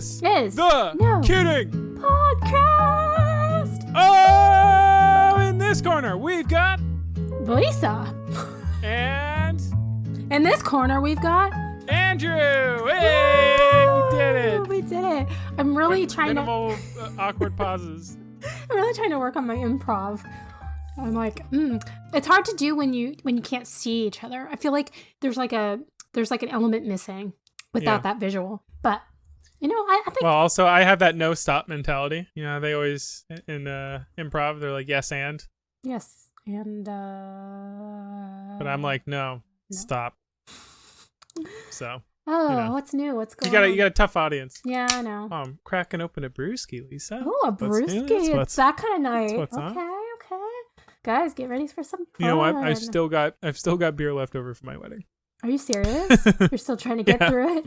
This is the No Kidding Podcast. Oh, in this corner we've got Lisa. and In this corner we've got Andrew. Hey, we did it. We did it. I'm really trying minimal, awkward pauses. I'm really trying to work on my improv. I'm like, it's hard to do when you can't see each other. I feel like there's like an element missing without that visual. But I think. Well, also I have that no stop mentality. You know, they always in improv they're like yes and. Yes, and. But I'm like no. Stop. So. What's new? What's going on? You got a tough audience. Yeah, I know. I'm cracking open a brewsky, Lisa. Oh, a brewsky. It's that kind of night. What's okay, on. okay. Guys, get ready for some fun. You know what? I've still got beer left over from my wedding. Are you serious? You're still trying to get through it?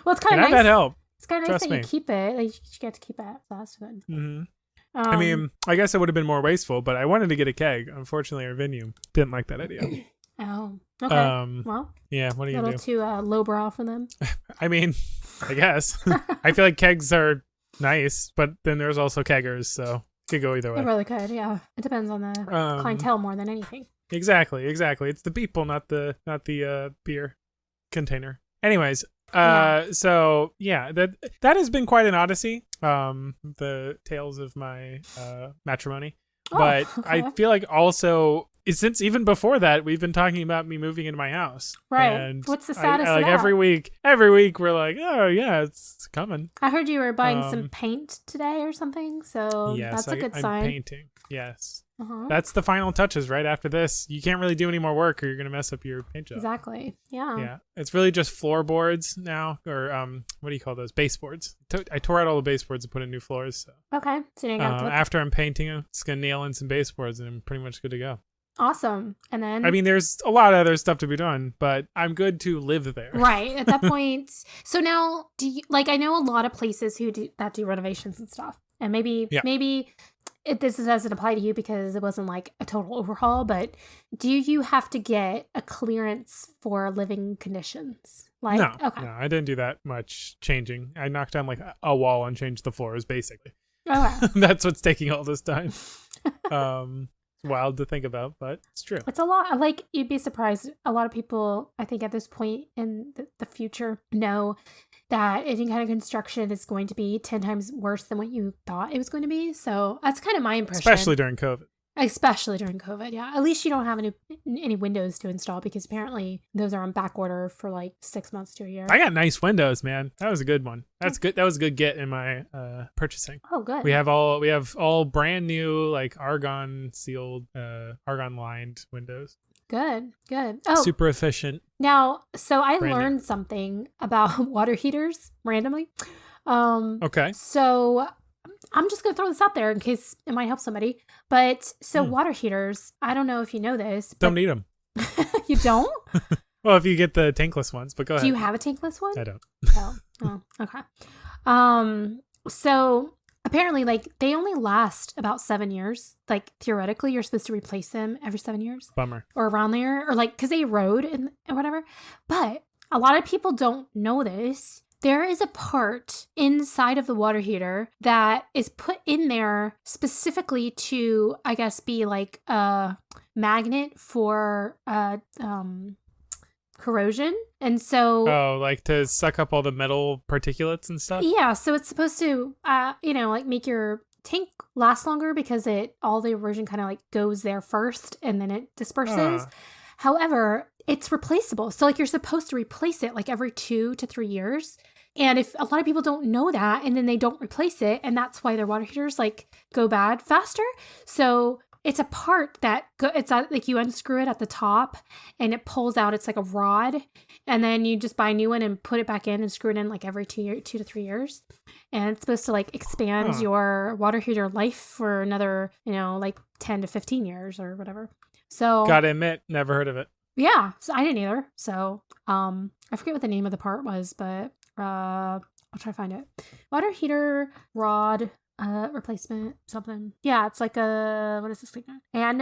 Well, it's kind of nice. That help. It's kind of nice Trust that me. you keep it. Like, you get to keep it. So that's good. Mm-hmm. I mean, I guess it would have been more wasteful, but I wanted to get a keg. Unfortunately, our venue didn't like that idea. Oh, okay. Well, yeah. What are you gonna do? A little too lowbrow for them. I mean, I guess. I feel like kegs are nice, but then there's also keggers, so it could go either way. It really could. Yeah, it depends on the clientele more than anything. Exactly. It's the people, not the beer container. Anyways, so yeah, that has been quite an odyssey. The tales of my matrimony. But okay. I feel like also since even before that, we've been talking about me moving into my house. Right. And what's the status of that? every week we're like, oh yeah, it's coming. I heard you were buying some paint today or something, so yes, that's a good sign. I'm painting. Yes. Uh-huh. That's the final touches right after this. You can't really do any more work or you're going to mess up your paint job. Exactly. Yeah. Yeah. It's really just floorboards now, or what do you call those? Baseboards. I tore out all the baseboards and put in new floors. So. Okay. So you didn't have to after I'm painting them, just going to nail in some baseboards and I'm pretty much good to go. Awesome. And then I mean, there's a lot of other stuff to be done, but I'm good to live there. Right. At that point. So now, do you, I know a lot of places who do renovations and stuff. And maybe this doesn't apply to you because it wasn't like a total overhaul, but do you have to get a clearance for living conditions? Like, no, okay. no, I didn't do that much changing. I knocked down like a wall and changed the floors, basically. Okay. That's what's taking all this time. It's wild to think about, but it's true. It's a lot. Like, you'd be surprised. A lot of people, I think, at this point in the future know that any kind of construction is going to be 10 times worse than what you thought it was going to be. So that's kind of my impression. Especially during COVID. Yeah. At least you don't have any windows to install because apparently those are on back order for like 6 months to a year. I got nice windows, man. That was a good one. That's good. That was a good get in my purchasing. Oh, good. We have all brand new, like argon sealed, argon lined windows. Good. Oh, super efficient. Now, so I learned something about water heaters randomly. Okay. So I'm just going to throw this out there in case it might help somebody. But so water heaters, I don't know if you know this. Don't need them. You don't? Well, if you get the tankless ones, but go ahead. Do you have a tankless one? I don't. Oh, okay. So apparently, like, they only last about 7 years. Like, theoretically, you're supposed to replace them every 7 years. Bummer. Or around there. Or, like, because they erode and whatever. But a lot of people don't know this. There is a part inside of the water heater that is put in there specifically to, I guess, be like a magnet for corrosion. And so... Oh, like to suck up all the metal particulates and stuff? Yeah, so it's supposed to, like make your tank last longer because all the erosion kind of like goes there first and then it disperses. However, it's replaceable. So like you're supposed to replace it like every 2 to 3 years. And if a lot of people don't know that and then they don't replace it, and that's why their water heaters like go bad faster. So it's a part that it's like you unscrew it at the top and it pulls out. It's like a rod, and then you just buy a new one and put it back in and screw it in like every 2 to 3 years. And it's supposed to like expand your water heater life for another, like 10 to 15 years or whatever. So gotta admit, never heard of it. Yeah, so I didn't either. So I forget what the name of the part was, but I'll try to find it. Water heater rod replacement something. Yeah, it's like what is this thing? An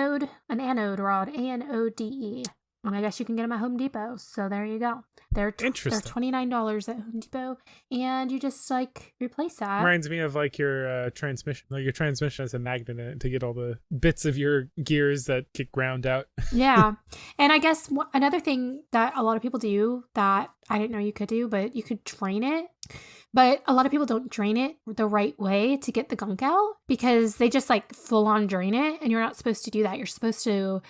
anode rod, ANODE. And I guess you can get them at Home Depot. So there you go. They're Interesting. They're $29 at Home Depot, and you just like replace that. Reminds me of like your transmission. Like your transmission has a magnet in it to get all the bits of your gears that get ground out. Yeah. And I guess another thing that a lot of people do that I didn't know you could do, but you could drain it. But a lot of people don't drain it the right way to get the gunk out because they just like full on drain it. And you're not supposed to do that. You're supposed to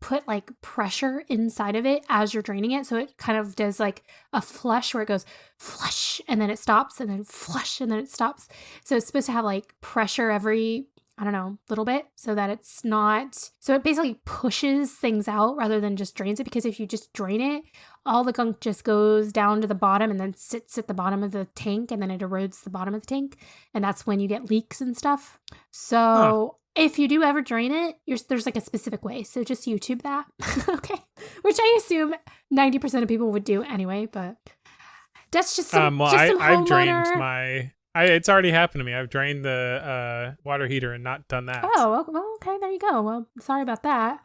put like pressure inside of it as you're draining it. So it kind of does like a flush where it goes flush and then it stops and then flush and then it stops. So it's supposed to have like pressure every, I don't know, little bit so that it's not, so it basically pushes things out rather than just drains it. Because if you just drain it, all the gunk just goes down to the bottom and then sits at the bottom of the tank and then it erodes the bottom of the tank. And that's when you get leaks and stuff. So if you do ever drain it, there's like a specific way. So just YouTube that. Okay. Which I assume 90% of people would do anyway, but that's just some, I've drained my... it's already happened to me. I've drained the water heater and not done that. Oh, well, okay, there you go. Well, sorry about that.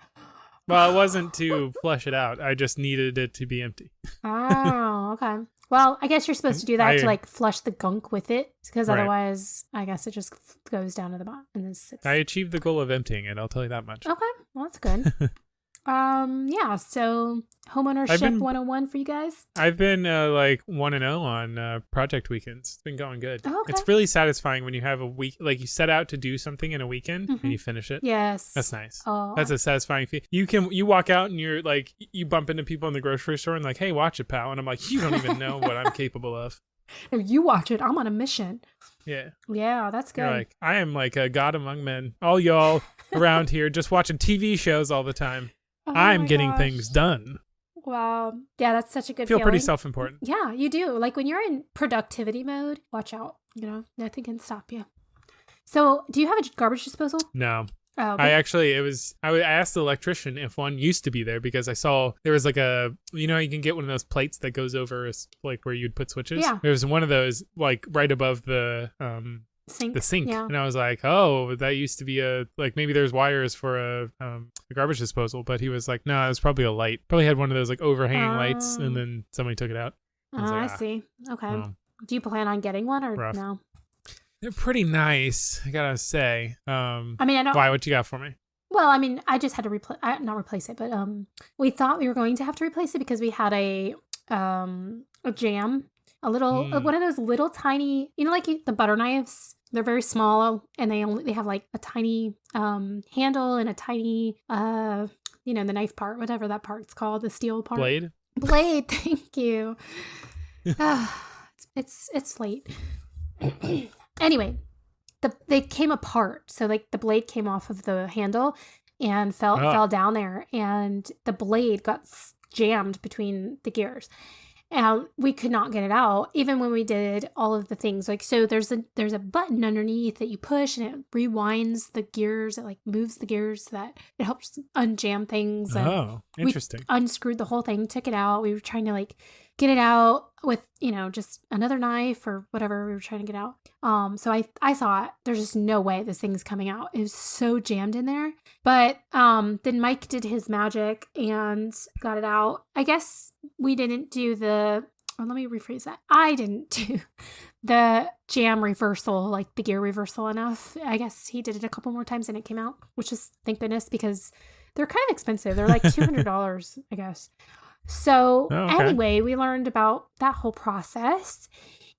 Well, it wasn't to flush it out. I just needed it to be empty. Oh, okay. Well, I guess you're supposed to do that to like flush the gunk with it because otherwise, I guess it just goes down to the bottom and then sits. I achieved the goal of emptying it. I'll tell you that much. Okay, well, that's good. Yeah, so homeownership 101 for you guys. I've been like 1-0 on project weekends. It's been going good. Oh, okay. It's really satisfying when you have a week, like you set out to do something in a weekend and you finish it. Yes. That's nice. Oh. That's a satisfying feel. You walk out and you're like, you bump into people in the grocery store and like, hey, watch it, pal. And I'm like, you don't even know what I'm capable of. No, you watch it. I'm on a mission. Yeah. Yeah, that's good. You're like, I am like a god among men. All y'all around here just watching TV shows all the time. Oh I'm getting things done. Wow. Yeah, that's such a good Feel feeling. pretty self-important. Yeah, you do. Like when you're in productivity mode, watch out. You know, nothing can stop you. So, do you have a garbage disposal? No. Oh, I asked the electrician if one used to be there because I saw there was like you can get one of those plates that goes over like where you'd put switches. Yeah. There was one of those like right above the sink. Yeah. And I was like, oh, that used to be maybe there's wires for a garbage disposal, but he was like, no, it was probably a light. Probably had one of those like overhanging lights and then somebody took it out. I see. Okay. Do you plan on getting one or rough. No? They're pretty nice, I gotta say. I mean, I don't. Why? What you got for me? Well, I mean, I just had to not replace it, but we thought we were going to have to replace it because we had a jam, a little one of those little tiny, like the butter knives. They're very small, and they have like a tiny handle and a tiny the knife part, whatever that part's called, the steel part. Blade. Thank you. It's late. Anyway, they came apart. So like the blade came off of the handle and fell down there, and the blade got jammed between the gears. And we could not get it out, even when we did all of the things. Like, so there's a button underneath that you push, and it rewinds the gears. It like moves the gears so that it helps unjam things. And interesting. We unscrewed the whole thing, took it out. We were trying to like get it out with, just another knife or whatever we were trying to get out. So I thought there's just no way this thing's coming out. It was so jammed in there. But then Mike did his magic and got it out. I guess we didn't do let me rephrase that. I didn't do the jam reversal, like the gear reversal enough. I guess he did it a couple more times and it came out, which is thank goodness because they're kind of expensive. They're like $200, I guess. So anyway, we learned about that whole process.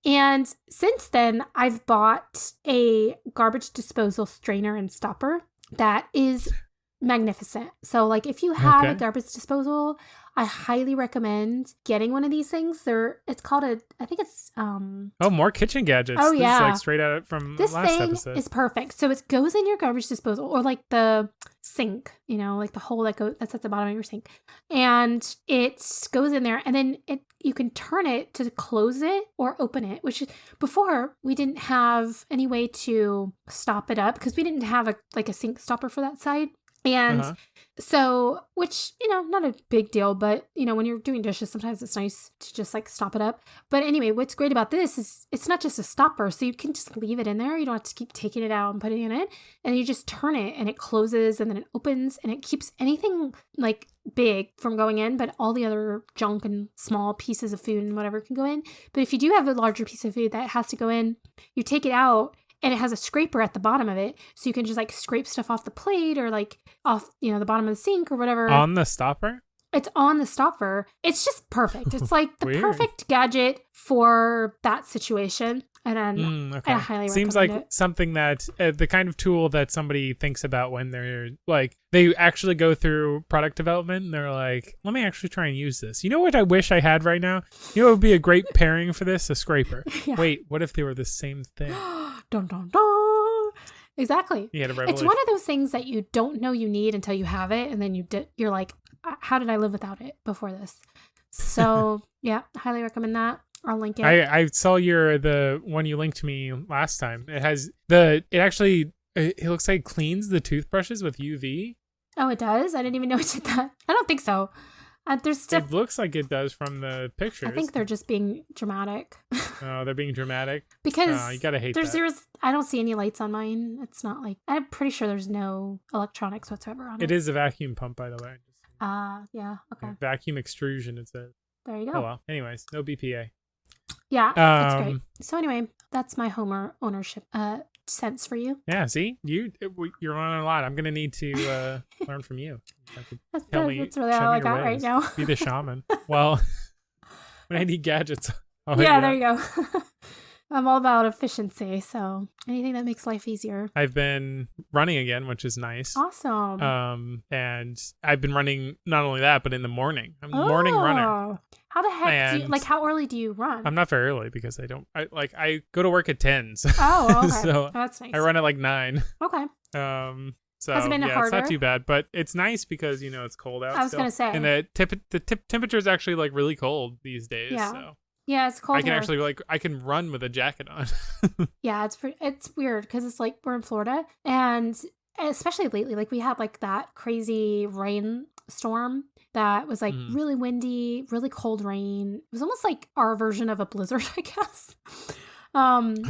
And since then, I've bought a garbage disposal strainer and stopper that is magnificent. So like if you have a garbage disposal, I highly recommend getting one of these things. It's called I think it's more kitchen gadgets. Oh, this yeah. is like straight out from this last thing episode. Is perfect. So it goes in your garbage disposal or like the sink, like the hole that's at the bottom of your sink. And it goes in there and then you can turn it to close it or open it, which before we didn't have any way to stop it up because we didn't have a sink stopper for that side. And Uh-huh. so, which, not a big deal, but, when you're doing dishes, sometimes it's nice to just like stop it up. But anyway, what's great about this is it's not just a stopper. So you can just leave it in there. You don't have to keep taking it out and putting it in. And you just turn it and it closes and then it opens and it keeps anything like big from going in, but all the other junk and small pieces of food and whatever can go in. But if you do have a larger piece of food that has to go in, you take it out. And it has a scraper at the bottom of it. So you can just like scrape stuff off the plate or like off, the bottom of the sink or whatever. On the stopper? It's on the stopper. It's just perfect. It's like the Weird. perfect gadget for that situation. And then okay. I highly Seems recommend like it. something that the kind of tool that somebody thinks about when they're like, they actually go through product development and they're like, let me actually try and use this. You know what I wish I had right now? You know what would be a great pairing for this? A scraper. Yeah. Wait, what if they were the same thing? Dun, dun, dun. Exactly. You had a It's revelation. one of those things that you don't know you need until you have it. And then you're like, how did I live without it before this? So yeah, highly recommend that. I'll link it. I saw the one you linked to me last time. It looks like it cleans the toothbrushes with UV. Oh, it does? I didn't even know it did that. I don't think so. There's stuff. It looks like it does from the pictures. I think they're just being dramatic. Oh, they're being dramatic. Because you gotta hate that. I don't see any lights on mine. It's not like, I'm pretty sure there's no electronics whatsoever on it. It is a vacuum pump, by the way. Yeah, okay. Vacuum extrusion, it says. There you go. Oh, well. Anyways, no BPA. Yeah, that's great. So anyway, that's my Homer ownership sense for you. Yeah, see? You're learning a lot. I'm going to need to learn from you. That's really all I got right now. Be the shaman. Well, when I need gadgets, I'll yeah, there you go. I'm all about efficiency, so anything that makes life easier. I've been running again, which is nice. Awesome. And I've been running not only that, but in the morning. I'm a morning runner. How the heck how early do you run? I'm not very early because I go to work at 10. So, oh, okay. So that's nice. I run at like 9. Okay. So Has it been harder? it's not too bad, but it's nice because it's cold out. I was gonna say, and the temperature is actually like really cold these days. Yeah. So yeah, it's cold. I can actually I can run with a jacket on. Yeah, it's weird because it's like we're in Florida, and especially lately, like we had like that crazy rainstorm that was like really windy, really cold rain. It was almost like our version of a blizzard, I guess.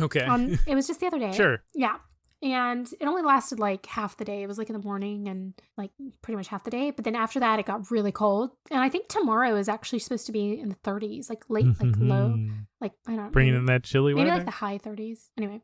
Okay. It was just the other day. Sure. Yeah. And it only lasted like half the day. It was like in the morning and like pretty much half the day. But then after that, it got really cold. And I think tomorrow is actually supposed to be in the 30s, like late, like low, like I don't know. Bringing in that chilly weather. Maybe like the high 30s. Anyway,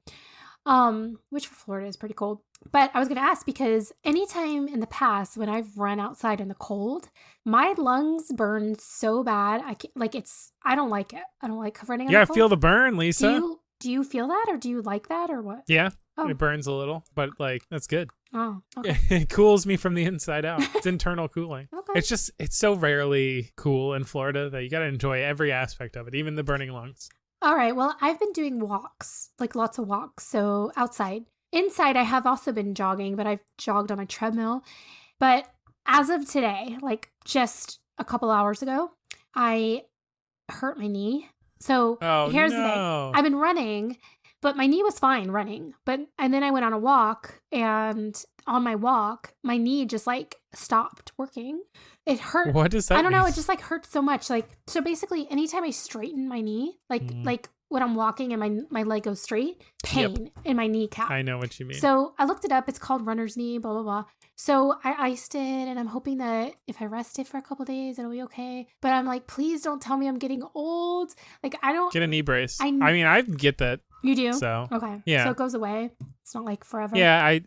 which for Florida is pretty cold. But I was going to ask because anytime in the past when I've run outside in the cold, my lungs burn so bad. I don't like it. I don't like running. Yeah, I feel the burn, Lisa. Do you feel that or do you like that or what? Yeah. Oh. It burns a little, but like that's good. Oh, okay. It cools me from the inside out. It's internal cooling. Okay. It's so rarely cool in Florida that you got to enjoy every aspect of it, even the burning lungs. All right. Well, I've been doing walks, like lots of walks. So outside. Inside, I have also been jogging, but I've jogged on my treadmill. But as of today, like just a couple hours ago, I hurt my knee. So here's the thing. I've been running, but my knee was fine running. And then I went on a walk, and on my walk, my knee just like stopped working. It hurt. What does that mean? I don't know. It just like hurts so much. Like, so basically anytime I straighten my knee, like when I'm walking and my leg goes straight, pain in my kneecap. I know what you mean. So I looked it up. It's called runner's knee, blah, blah, blah. So I iced it, and I'm hoping that if I rest it for a couple days, it'll be okay. But I'm like, please don't tell me I'm getting old. Like, I don't. Get a knee brace. I mean, I get that. You do? So okay. Yeah. So it goes away. It's not like forever. Yeah,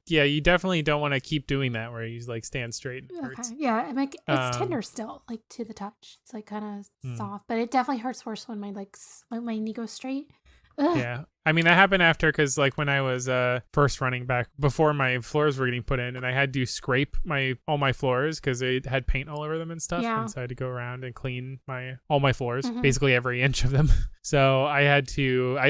yeah, you definitely don't want to keep doing that where you like stand straight and hurts. Okay. Yeah, I'm like, it's tender still, like to the touch. It's like kind of soft, but it definitely hurts worse when my knee goes straight. Ugh. Yeah. I mean, that happened after because like when I was first running back before my floors were getting put in, and I had to scrape all my floors because they had paint all over them and stuff. Yeah. And so I had to go around and clean all my floors, basically every inch of them. So I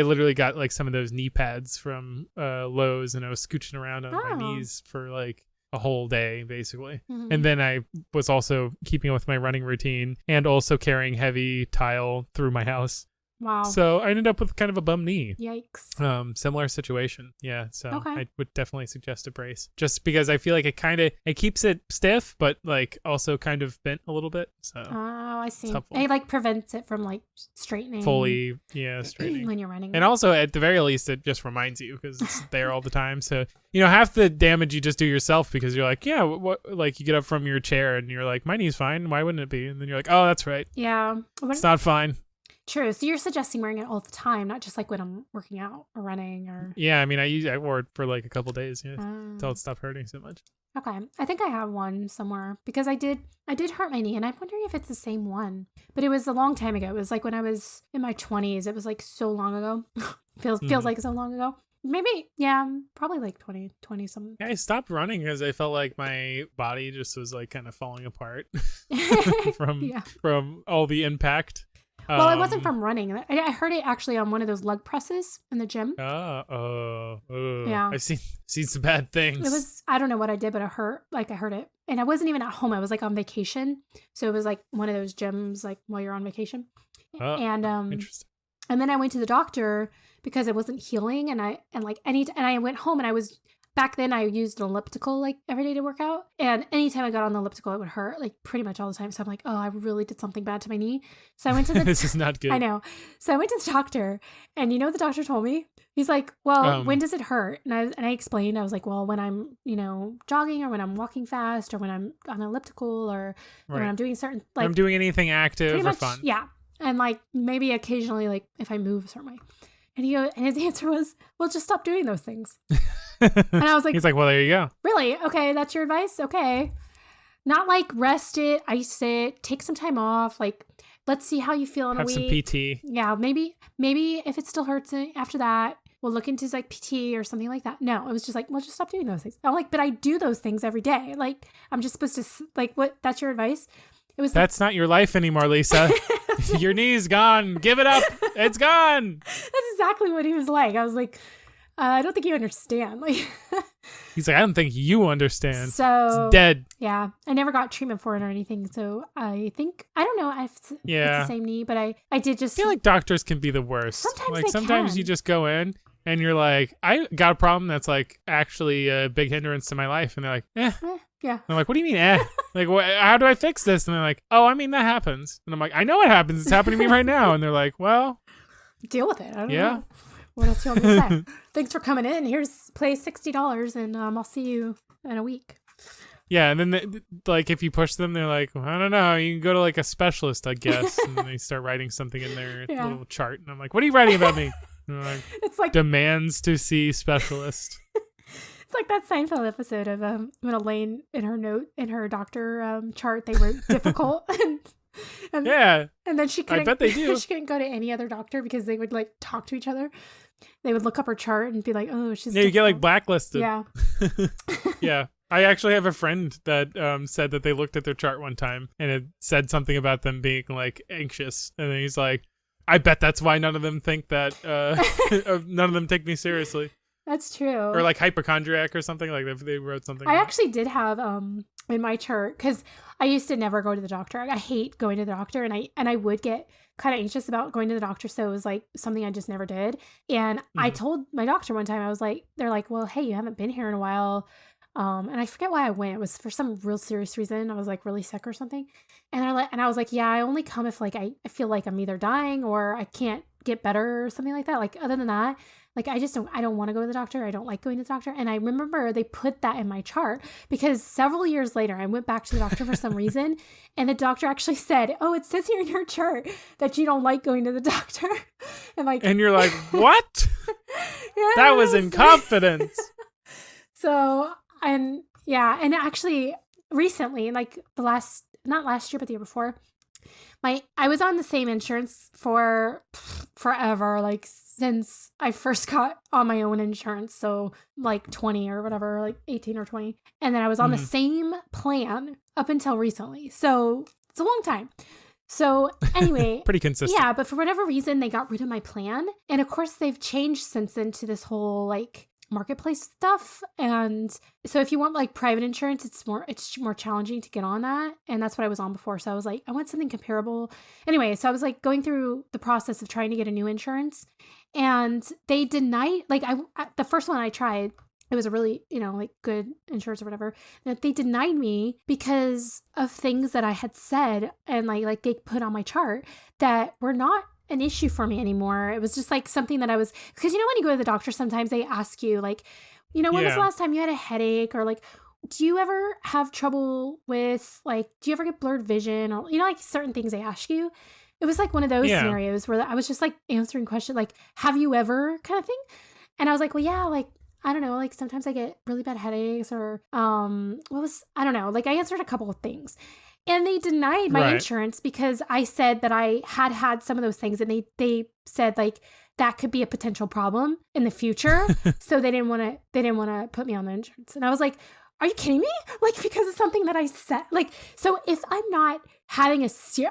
literally got like some of those knee pads from Lowe's, and I was scooching around on my knees for like a whole day basically. And then I was also keeping with my running routine and also carrying heavy tile through my house. Wow. So I ended up with kind of a bum knee. Yikes. Similar situation. Yeah. So Okay. I would definitely suggest a brace, just because I feel like it keeps it stiff, but like also kind of bent a little bit. So Oh, I see. helpful. It like prevents it from like straightening fully, straightening. when you're running. And also, at the very least, it just reminds you because it's there all the time. So, half the damage you just do yourself because you're like, yeah, what? Like you get up from your chair and you're like, my knee's fine. Why wouldn't it be? And then you're like, oh, that's right. Yeah. It's not fine. True. So you're suggesting wearing it all the time, not just like when I'm working out or running or. Yeah, I mean, I wore it for like a couple days, until it stopped hurting so much. Okay, I think I have one somewhere because I did hurt my knee, and I'm wondering if it's the same one. But it was a long time ago. It was like when I was in my 20s. It was like so long ago. feels like so long ago. Maybe, yeah, probably like 20 something. Yeah, I stopped running because I felt like my body just was like kind of falling apart from all the impact. Well, it wasn't from running. I heard it actually on one of those leg presses in the gym. Yeah. I've seen some bad things. It was, I don't know what I did, but it hurt. Like I heard it. And I wasn't even at home. I was like on vacation. So it was like one of those gyms like while you're on vacation. And interesting. And then I went to the doctor because it wasn't healing. And I went home and back then I used an elliptical like every day to work out. And anytime I got on the elliptical, it would hurt like pretty much all the time. So I'm like, oh, I really did something bad to my knee. So I went to the This is not good. I know. So I went to the doctor, and you know what the doctor told me? He's like, well, when does it hurt? And I explained, I was like, well, when I'm, jogging or when I'm walking fast or when I'm on an elliptical or when I'm doing certain like I'm doing anything active or much, fun. Yeah. And like maybe occasionally like if I move a certain way. And his answer was, well, just stop doing those things. And I was like, he's like, well, there you go. Really? Okay. That's your advice? Okay. Not like rest it, ice it, take some time off. Like, let's see how you feel in a week. Have some PT. Yeah. Maybe if it still hurts after that, we'll look into like PT or something like that. No, it was just like, well, just stop doing those things. I'm like, but I do those things every day. Like, I'm just supposed to like, what? That's your advice? That's not your life anymore, Lisa. Your knee's gone. Give it up. It's gone. That's exactly what he was like. I was like, I don't think you understand. Like, he's like, I don't think you understand. So it's dead. Yeah, I never got treatment for it or anything. So I don't know if it's the same knee, but I did just I feel like doctors can be the worst. Sometimes you just go in and you're like, I got a problem that's like actually a big hindrance to my life, and they're like, yeah. I'm like, what do you mean, Like, how do I fix this? And they're like, oh, I mean, that happens. And I'm like, I know it happens. It's happening to me right now. And they're like, well, deal with it. I don't know. What else do you want me to say? Thanks for coming in. Here's play $60, and I'll see you in a week. Yeah, and then like if you push them, they're like, well, I don't know. You can go to like a specialist, I guess. And then they start writing something in their little chart, and I'm like, what are you writing about me? And they're like, it's like demands to see specialist. It's like that Seinfeld episode of when Elaine in her doctor chart they were difficult and then she couldn't. I bet they do. She couldn't go to any other doctor because they would like talk to each other. They would look up her chart and be like, "Oh, she's." Yeah, you get like blacklisted. Yeah. Yeah, I actually have a friend that said that they looked at their chart one time and it said something about them being like anxious, and then he's like, "I bet that's why none of them think that. None of them take me seriously." That's true. Or like hypochondriac or something, like they wrote something. I actually did have in my chart, because I used to never go to the doctor. I hate going to the doctor, and I would get kind of anxious about going to the doctor, so it was like something I just never did. And I told my doctor one time, I was like, they're like, well, hey, you haven't been here in a while. And I forget why I went. It was for some real serious reason. I was like really sick or something. And I was like, yeah, I only come if like I feel like I'm either dying or I can't get better or something like that. Like other than that, like I don't want to go to the doctor. I don't like going to the doctor. And I remember they put that in my chart because several years later, I went back to the doctor for some reason. And the doctor actually said, oh, it says here in your chart that you don't like going to the doctor. And you're like, what? That was in confidence. So, and actually recently, like not last year, but the year before, I was on the same insurance for forever, like since I first got on my own insurance. So like 20 or whatever, like 18 or 20. And then I was on the same plan up until recently. So it's a long time. So anyway, pretty consistent. Yeah. But for whatever reason, they got rid of my plan. And of course they've changed since then to this whole like marketplace stuff. And so if you want like private insurance, it's more challenging to get on that. And that's what I was on before. So I was like, I want something comparable. Anyway, so I was like going through the process of trying to get a new insurance, and they denied, like the first one I tried, it was a really, like good insurance or whatever, that they denied me because of things that I had said and like they put on my chart that were not an issue for me anymore. It was just like something that I was, because when you go to the doctor, sometimes they ask you like, when was the last time you had a headache, or like, do you ever have trouble with like, do you ever get blurred vision, or like certain things they ask you. It was like one of those scenarios where I was just like answering questions like, have you ever, kind of thing. And I was like, well, yeah, like, I don't know, like sometimes I get really bad headaches, or I don't know, like I answered a couple of things. And they denied my insurance because I said that I had some of those things, and they said like that could be a potential problem in the future. So they didn't want to put me on the insurance. And I was like, are you kidding me? Like, because it's something that I said, like, so if I'm not having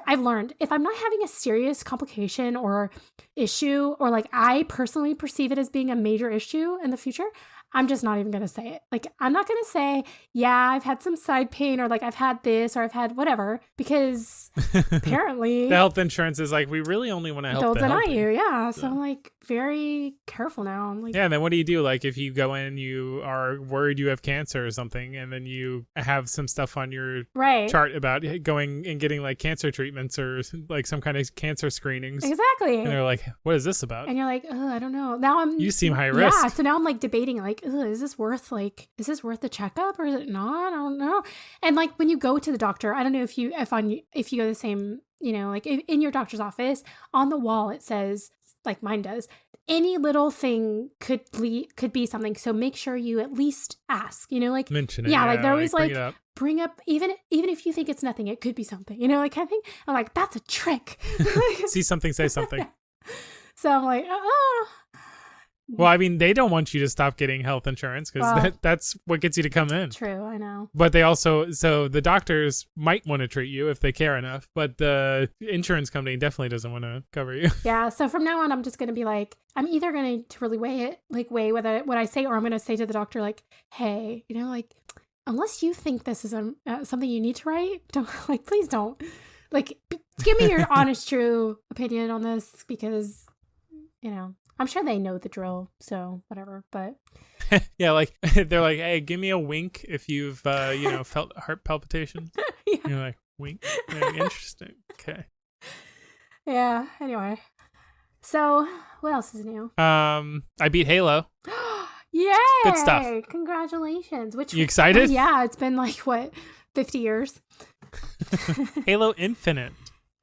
I've learned if I'm not having a serious complication or issue, or like I personally perceive it as being a major issue in the future, I'm just not even going to say it. Like, I'm not going to say, yeah, I've had some side pain, or like I've had this, or I've had whatever, because apparently the health insurance is like, we really only want to help. They'll deny you. Yeah. So I'm like very careful now. I'm like, yeah. And then what do you do? Like if you go in, you are worried you have cancer or something, and then you have some stuff on your chart about going and getting like cancer treatments or like some kind of cancer screenings. Exactly. And they're like, what is this about? And you're like, oh, I don't know. Now you seem high risk. Yeah. So now I'm like debating like, is this worth the checkup, or is it not? I don't know. And like when you go to the doctor, I don't know if you go the same, like in your doctor's office, on the wall it says, like mine does, any little thing could be something. So make sure you at least ask, like mention it. Yeah, like they're always like bring up, even if you think it's nothing, it could be something, like kind of thing. I'm like, that's a trick. See something, say something. So I'm like, oh. Well, I mean, they don't want you to stop getting health insurance because that's what gets you to come in. True, I know. But they also, so the doctors might want to treat you if they care enough, but the insurance company definitely doesn't want to cover you. Yeah, so from now on, I'm just going to be like, I'm either going to really weigh whether what I say, or I'm going to say to the doctor, like, hey, like, unless you think this is something you need to write, don't, like, please don't. Like, give me your honest, true opinion on this, because, I'm sure they know the drill, so whatever, but... Yeah, like, they're like, hey, give me a wink if you've, felt heart palpitations. Yeah. You're like, wink? Very interesting. Okay. Yeah, anyway. So, what else is new? I beat Halo. Yay! Good stuff. Congratulations. You excited? Yeah, it's been like, 50 years? Halo Infinite.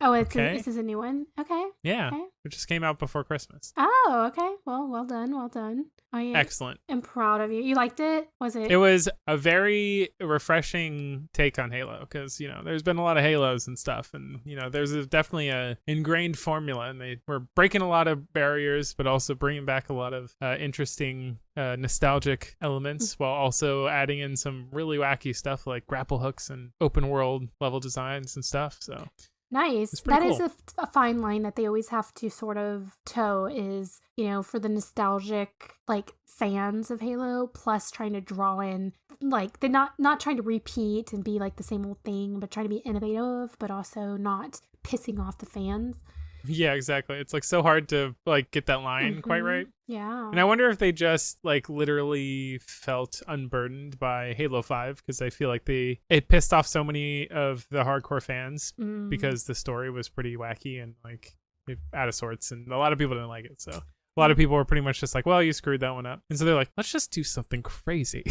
Oh, this is a new one? Okay. Yeah. Okay. It just came out before Christmas. Oh, okay. Well done. Excellent. I'm proud of you. You liked it? Was it? It was a very refreshing take on Halo because, there's been a lot of Halos and stuff. And, there's definitely a ingrained formula, and they were breaking a lot of barriers, but also bringing back a lot of interesting nostalgic elements while also adding in some really wacky stuff like grapple hooks and open world level designs and stuff. So... Nice. That cool. Is a fine line that they always have to sort of toe is, for the nostalgic, like, fans of Halo, plus trying to draw in, like, they're not trying to repeat and be like the same old thing, but trying to be innovative, but also not pissing off the fans. Yeah, exactly. It's like so hard to like get that line quite right. Yeah. And I wonder if they just like literally felt unburdened by Halo 5 because I feel like it pissed off so many of the hardcore fans because the story was pretty wacky and like out of sorts, and a lot of people didn't like it. So a lot of people were pretty much just like, well, you screwed that one up. And so they're like, let's just do something crazy.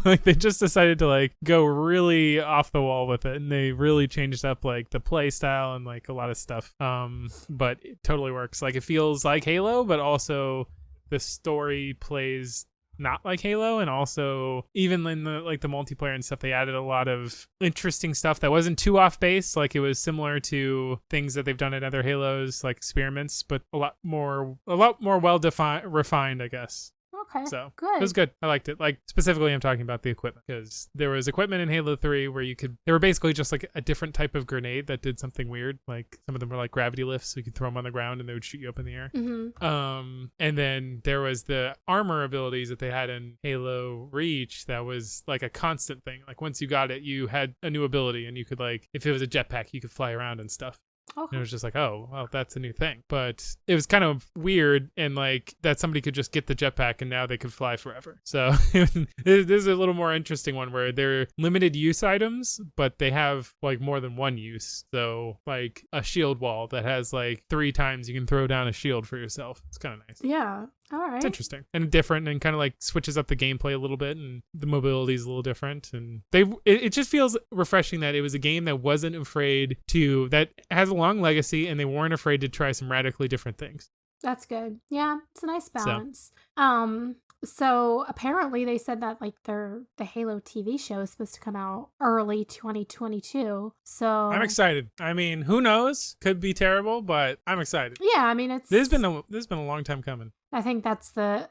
Like they just decided to like go really off the wall with it. And they really changed up like the play style and like a lot of stuff. But it totally works. Like it feels like Halo, but also the story plays not like Halo, and also even in the like the multiplayer and stuff, they added a lot of interesting stuff that wasn't too off base. Like it was similar to things that they've done in other Halos, like experiments, but a lot more well refined, I guess. Okay. So good. it was good. I liked it. Like specifically, I'm talking about the equipment because there was equipment in Halo 3 where they were basically just like a different type of grenade that did something weird. Like some of them were like gravity lifts, so you could throw them on the ground and they would shoot you up in the air. And then there was the armor abilities that they had in Halo Reach that was like a constant thing. Like once you got it, you had a new ability and you could like, if it was a jetpack, you could fly around and stuff. Okay. And it was just like, oh, well, that's a new thing. But it was kind of weird and like that somebody could just get the jetpack and now they could fly forever. So this is a little more interesting one where they're limited use items, but they have like more than one use. So like a shield wall that has like 3 times you can throw down a shield for yourself. It's kind of nice. Yeah. All right. It's interesting and different and kind of like switches up the gameplay a little bit and the mobility is a little different. And it just feels refreshing that it was a game that wasn't afraid that has a long legacy and they weren't afraid to try some radically different things. That's good. Yeah, it's a nice balance. So apparently they said that like the Halo TV show is supposed to come out early 2022. So I'm excited. I mean, who knows? Could be terrible, but I'm excited. Yeah, I mean this has been a long time coming. I think that's the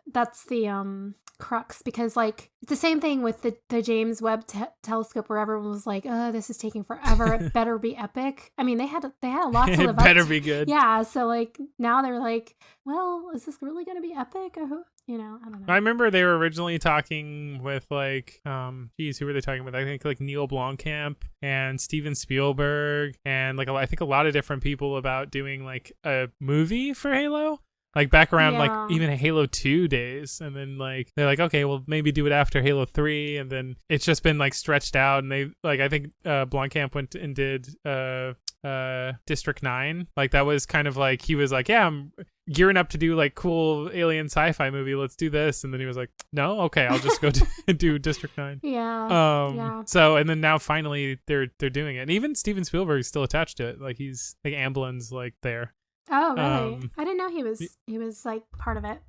crux because like it's the same thing with the James Webb telescope where everyone was like, oh, this is taking forever. It better be epic. I mean, they had a lot to live up to. It better be good. Yeah, so like now they're like, well, is this really going to be epic? I hope. I don't know. I remember they were originally talking with like, who were they talking with? I think like Neil Blomkamp and Steven Spielberg and like I think a lot of different people about doing like a movie for Halo. Like back around like even Halo 2 days. And then like they're like, okay, well maybe do it after Halo 3. And then it's just been like stretched out. And they like, I think Blomkamp went and did District 9. Like that was kind of like, he was like, yeah, I'm gearing up to do like cool alien sci-fi movie. Let's do this. And then he was like, no, okay, I'll just go do District 9. Yeah. So, and then now finally they're doing it. And even Steven Spielberg is still attached to it. Like he's like Amblin's like there. Oh, really? I didn't know he was like part of it.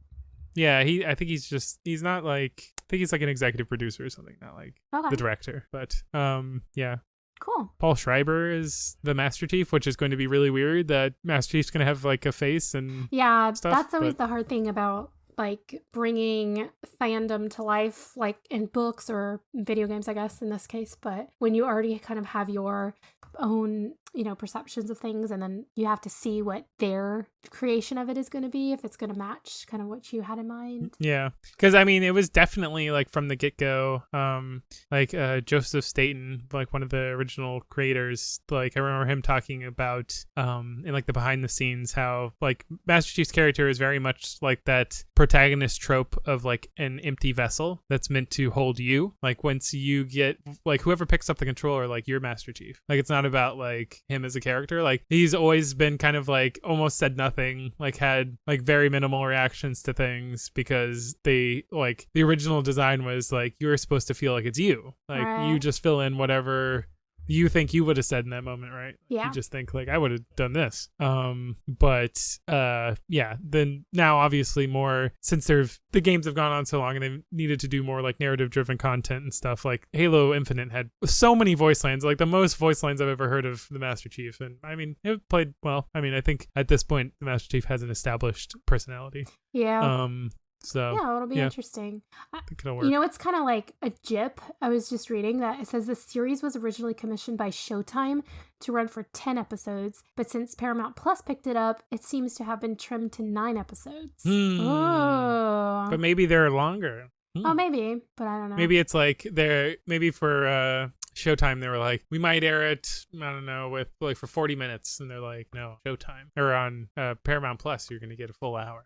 Yeah, I think he's not like, I think he's like an executive producer or something, not like the director. But yeah. Cool. Paul Schreiber is the Master Chief, which is going to be really weird that Master Chief's going to have like a face and stuff, that's always the hard thing about like bringing fandom to life, like in books or video games, I guess in this case. But when you already kind of have your own perceptions of things and then you have to see what their creation of it is going to be, if it's going to match kind of what you had in mind. Yeah, because I mean it was definitely like from the get-go, like Joseph Staten, like one of the original creators, like I remember him talking about in like the behind the scenes how like Master Chief's character is very much like that protagonist trope of like an empty vessel that's meant to hold you. Like once you get like whoever picks up the controller, like you're Master Chief. Like it's not about like him as a character. Like he's always been kind of like almost said nothing, like had like very minimal reactions to things because they like the original design was like you're supposed to feel like it's you. Like you just fill in whatever you think you would have said in that moment, right? Yeah. You just think like I would have done this. But yeah, then now obviously more since the games have gone on so long and they've needed to do more like narrative driven content and stuff. Like Halo Infinite had so many voice lines, like the most voice lines I've ever heard of the Master Chief. And I mean, it played well. I mean, I think at this point the Master Chief has an established personality. Yeah. So yeah, it'll be interesting. I think it'll work. It's kind of like a jip. I was just reading that it says the series was originally commissioned by Showtime to run for 10 episodes, but since Paramount Plus picked it up, it seems to have been trimmed to 9 episodes. Oh. But maybe they're longer. Oh, maybe, but I don't know. Maybe it's like maybe for Showtime they were like, we might air it, I don't know, with like for 40 minutes, and they're like, no, Showtime or on Paramount Plus you're gonna get a full hour.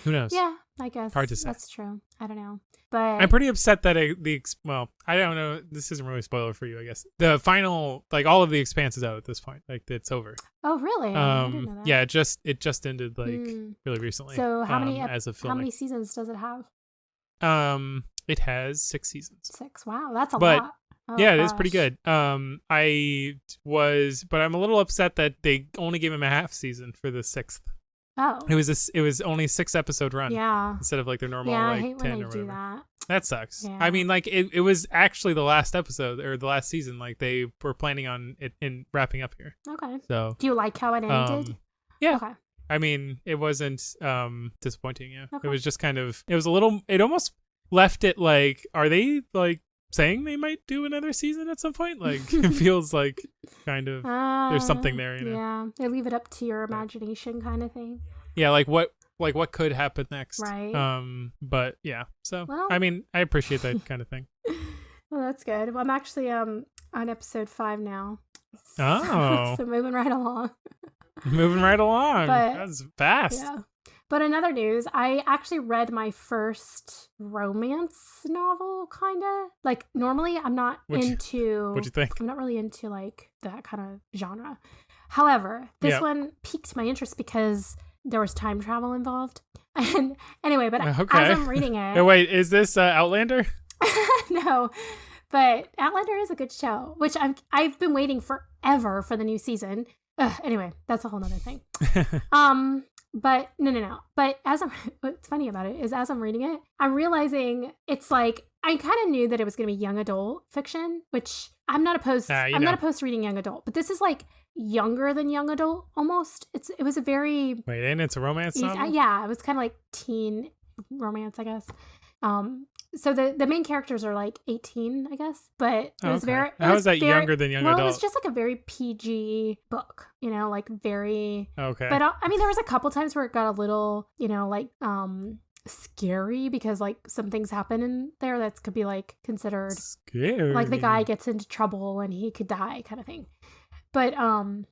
Who knows? Yeah, I guess. Hard to say. That's true. I don't know. But I'm pretty upset that I don't know. This isn't really a spoiler for you, I guess. The final, like all of the Expanse is out at this point. Like it's over. Oh, really? I didn't know that. Yeah, it just ended like really recently. So how many seasons does it have? It has 6 seasons. 6. Wow, that's a lot. Oh, yeah, it is pretty good. But I'm a little upset that they only gave him a half season for the 6th. Oh. It was only a 6-episode run. Yeah. Instead of like their normal I like hate 10 when they or whatever. do that. That sucks. Yeah. I mean, like it was actually the last episode or the last season. Like they were planning on it in wrapping up here. Okay. So do you like how it ended? Yeah. Okay. I mean, it wasn't disappointing. Yeah, Okay. it was just kind of. It was a little. It almost left it like, are they like saying they might do another season at some point? Like, it feels like kind of there's something there. Yeah, they leave it up to your imagination, kind of thing. Yeah, like what could happen next? Right. But yeah. So Well, I mean, I appreciate that kind of thing. well, that's good. Well, I'm actually on episode 5 now. Oh. So moving right along. Moving right along. But- That's fast. Yeah. But in other news, I actually read my first romance novel, kind of. Like, normally I'm not What'd you think? I'm not really into, like, that kind of genre. However, this Yeah. one piqued my interest because there was time travel involved. And anyway, but Okay. as I'm reading it... Hey, wait, is this Outlander? No, but Outlander is a good show, which I've been waiting forever for the new season. Anyway, that's a whole nother thing. But no. But what's funny about it is as I'm reading it, I'm realizing it's like I kind of knew that it was going to be young adult fiction, which I'm not opposed. I'm not opposed to reading young adult, but this is like younger than young adult almost. It was a very and it's a romance novel? Yeah, it was kind of like teen romance, I guess. So the main characters are like 18, I guess, but it was very... How is that younger than young adult? Well, it was just like a very PG book, like very... Okay. But I mean, there was a couple times where it got a little, like scary because like some things happen in there that could be like considered... Scary. Like the guy gets into trouble and he could die kind of thing. But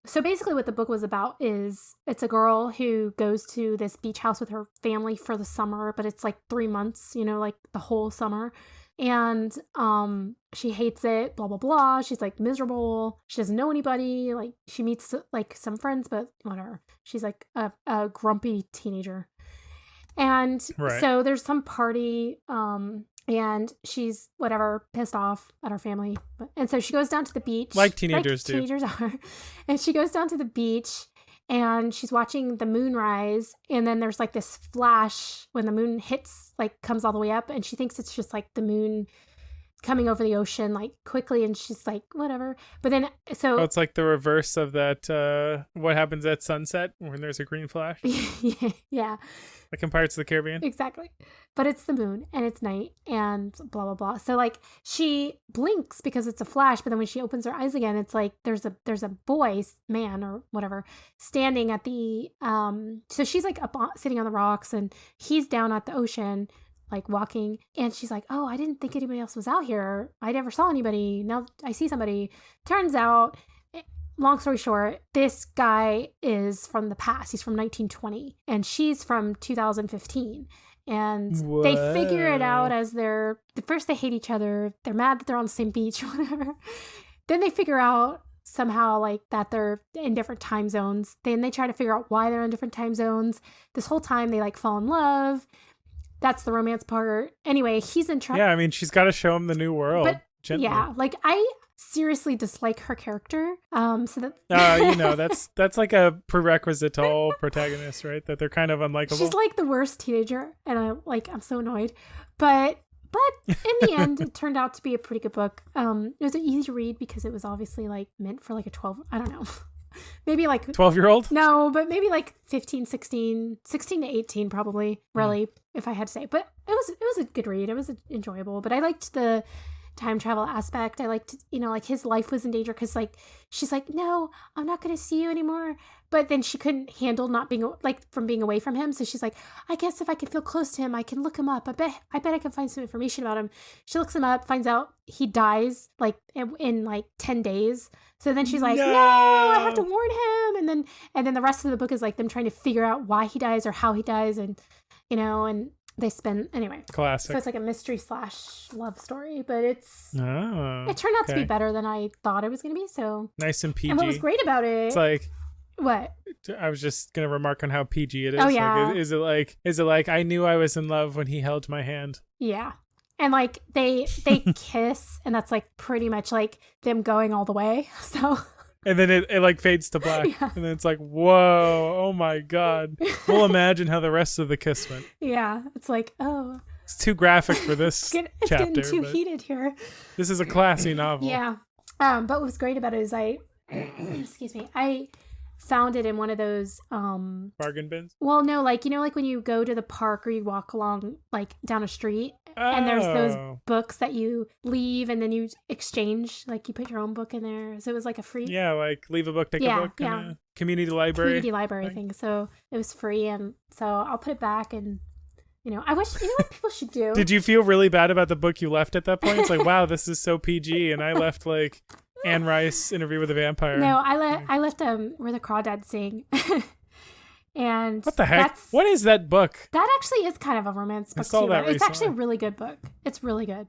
so basically what the book was about is it's a girl who goes to this beach house with her family for the summer, but it's like 3 months, like the whole summer. And she hates it, blah, blah, blah. She's like miserable. She doesn't know anybody. Like she meets like some friends, but whatever. She's like a grumpy teenager. And so there's some party and she's whatever pissed off at her family, and so she goes down to the beach like teenagers do. Teenagers are, and she goes down to the beach and she's watching the moon rise, and then there's like this flash when the moon hits, like comes all the way up, and she thinks it's just like the moon coming over the ocean like quickly, and she's like whatever. But then it's like the reverse of that what happens at sunset when there's a green flash. Yeah, like in Pirates of the Caribbean. Exactly. But it's the moon and it's night and blah blah blah. So like she blinks because it's a flash, but then when she opens her eyes again, it's like there's a boy, man or whatever, standing at the so she's like up sitting on the rocks and he's down at the ocean like walking, and she's like, oh, I didn't think anybody else was out here. I never saw anybody. Now I see somebody. Turns out, long story short, this guy is from the past. He's from 1920 and she's from 2015. And they figure it out as first they hate each other. They're mad that they're on the same beach, whatever. Then they figure out somehow like that they're in different time zones. Then they try to figure out why they're in different time zones. This whole time they like fall in love. That's the romance part. Anyway, he's in trouble. Yeah, I mean, she's got to show him the new world. But, gently. Yeah, like I seriously dislike her character. So that that's like a prerequisite to all protagonists, right? That they're kind of unlikable. She's like the worst teenager, and I'm so annoyed. But in the end, it turned out to be a pretty good book. It was an easy read because it was obviously like meant for like a 12. I don't know. Maybe like 12-year-old? No, but maybe like 15, 16 to 18 probably, really, if I had to say. But it was a good read. It was enjoyable. But I liked the time travel aspect. I liked, like his life was in danger because like she's like, no, I'm not going to see you anymore. But then she couldn't handle not being from being away from him. So she's like, I guess if I can feel close to him, I can look him up. I bet I can find some information about him. She looks him up, finds out he dies like in like 10 days. So then she's like, no, I have to warn him. And then the rest of the book is like them trying to figure out why he dies or how he dies. And, and they spend anyway. Classic. So it's like a mystery / love story, but it turned out to be better than I thought it was going to be. So nice and PG. And what was great about it? It's like, what? I was just gonna remark on how PG it is. Oh yeah. Like, is it like I knew I was in love when he held my hand? Yeah. And like they kiss, and that's like pretty much like them going all the way. So. And then it like fades to black, yeah. And then it's like, whoa, oh my god. We'll imagine how the rest of the kiss went. Yeah, it's like, oh. It's too graphic for this it's chapter. Getting too heated here. This is a classy novel. Yeah. But what was great about it is excuse me, found it in one of those bargain bins. Well, no, like like when you go to the park or you walk along like down a street and there's those books that you leave and then you exchange, like you put your own book in there. So it was like a free. Yeah, like leave a book, take a book. Yeah. Community library thing. So it was free, and so I'll put it back. And I wish what people should do. Did you feel really bad about the book you left at that point? It's like, wow, this is so PG, and I left like Anne Rice, Interview with a Vampire. No, I left Where the Crawdads Sing. And what the heck? What is that book? That actually is kind of a romance book too. It's actually a really good book. It's really good.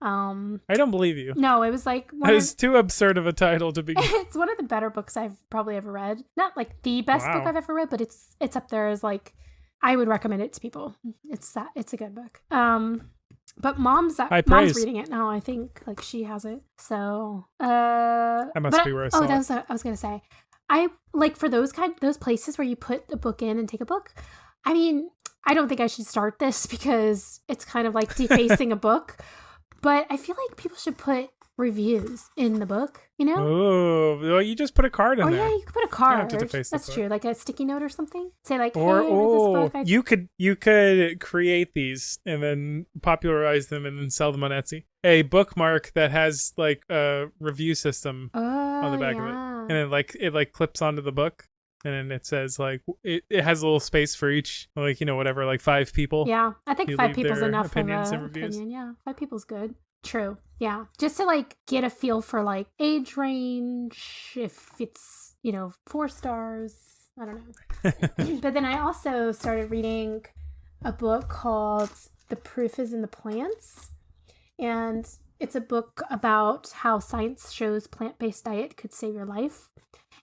I don't believe you. No, it was like it's too absurd of a title to be. It's one of the better books I've probably ever read. Not like the best book I've ever read, but it's up there as like I would recommend it to people. It's a good book. But mom's reading it now. I think like she has it. So that must be where I saw it. That was what I was gonna say. I like for those places where you put a book in and take a book. I mean, I don't think I should start this because it's kind of like defacing a book. But I feel like people should put reviews in the book, Oh, well, you just put a card in there. Oh yeah, you could put a card. That's true, like a sticky note or something. Say like, hey, I read this book. You could create these and then popularize them and then sell them on Etsy. A bookmark that has like a review system on the back of it, and it clips onto the book. And then it says like it has a little space for each, like whatever, like 5 people. Yeah, I think 5 people's enough for the opinion. Yeah, 5 people's good. True. Yeah, just to like get a feel for like age range, if it's 4 stars. I don't know. But then I also started reading a book called "The Proof Is in the Plants," and it's a book about how science shows plant-based diet could save your life.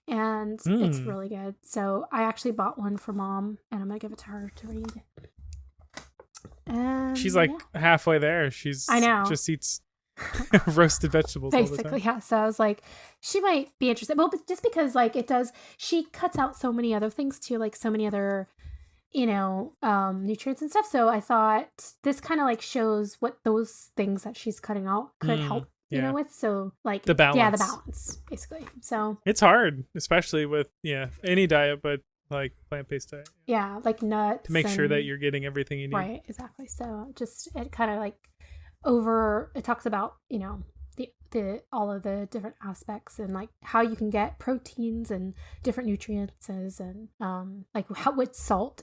And it's really good. So I actually bought one for mom, and I'm going to give it to her to read. She's like halfway there. I know. Just eats roasted vegetables basically, all the time. Yeah. So I was like, she might be interested. Well, but just because like she cuts out so many other things too, like so many other, nutrients and stuff. So I thought this kind of like shows what those things that she's cutting out could help. With so like the balance. Yeah, the balance basically. So it's hard, especially with any diet, but like plant-based diet. Yeah, like nuts to make sure that you're getting everything you need. Right, exactly. So it kind of like it talks about the all of the different aspects and like how you can get proteins and different nutrients and like how salt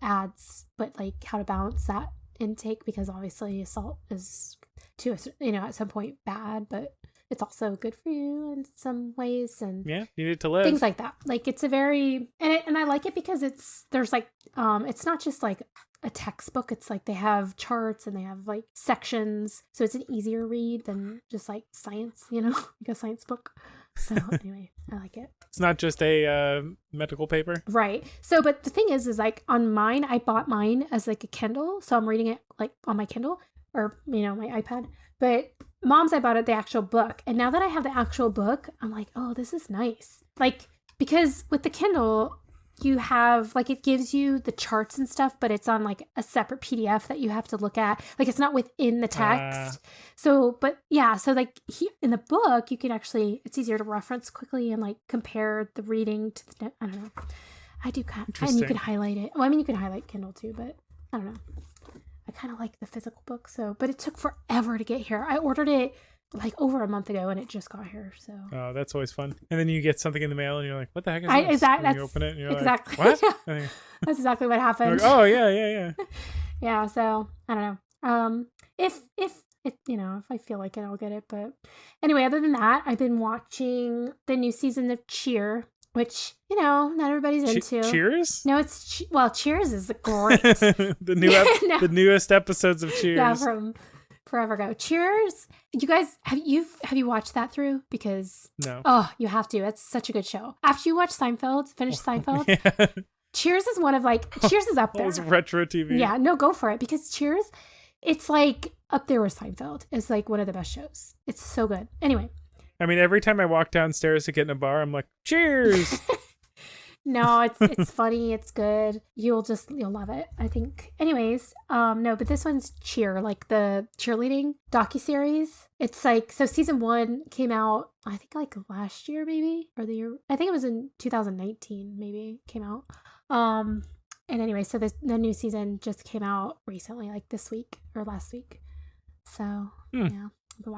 adds, but like how to balance that intake, because obviously salt is at some point bad, but it's also good for you in some ways, and you need it to live, things like that. Like it's a very and I like it because there's like it's not just like a textbook. It's like they have charts and they have like sections, so it's an easier read than just like science, like a science book. So anyway, I like it. It's not just a medical paper, right? So but the thing is like on mine, I bought mine as like a Kindle, so I'm reading it like on my Kindle or my iPad. But mom's, I bought it the actual book, and now that I have the actual book, I'm like, oh, this is nice. Like, because with the Kindle, you have like it gives you the charts and stuff, but it's on like a separate PDF that you have to look at. Like it's not within the text. So like in the book, you can actually, it's easier to reference quickly and like compare the reading to the. I don't know. I do kind of, and you can highlight it. Well, I mean, you can highlight Kindle too, but I don't know. I kind of like the physical book, but it took forever to get here. I ordered it like over a month ago and it just got here. So that's always fun. And then you get something in the mail and you're like, what the heck is this? Exactly. You open it and you're exactly. like, what? Yeah. That's exactly what happened. Like, oh yeah. Yeah. So I don't know. If I feel like it, I'll get it. But anyway, other than that, I've been watching the new season of Cheer, which, not everybody's into. Cheers? No, it's Cheers is great. The newest episodes of Cheers. Yeah, from forever ago. Cheers. You guys, have you watched that through? Because no. Oh, you have to. It's such a good show. After you watch finish Seinfeld, yeah. Cheers is one of Cheers is up there. It's retro TV. Yeah, no, go for it, because Cheers, it's like up there with Seinfeld. It's like one of the best shows. It's so good. Anyway. I mean, every time I walk downstairs to get in a bar, I'm like, cheers. No, it's funny. It's good. You'll love it, I think. Anyways, no, but this one's Cheer, like the cheerleading docuseries. It's like, so season 1 came out, I think like last year maybe, or the year, I think it was in 2019 maybe came out. And anyway, so the new season just came out recently, like this week or last week. So yeah. I've been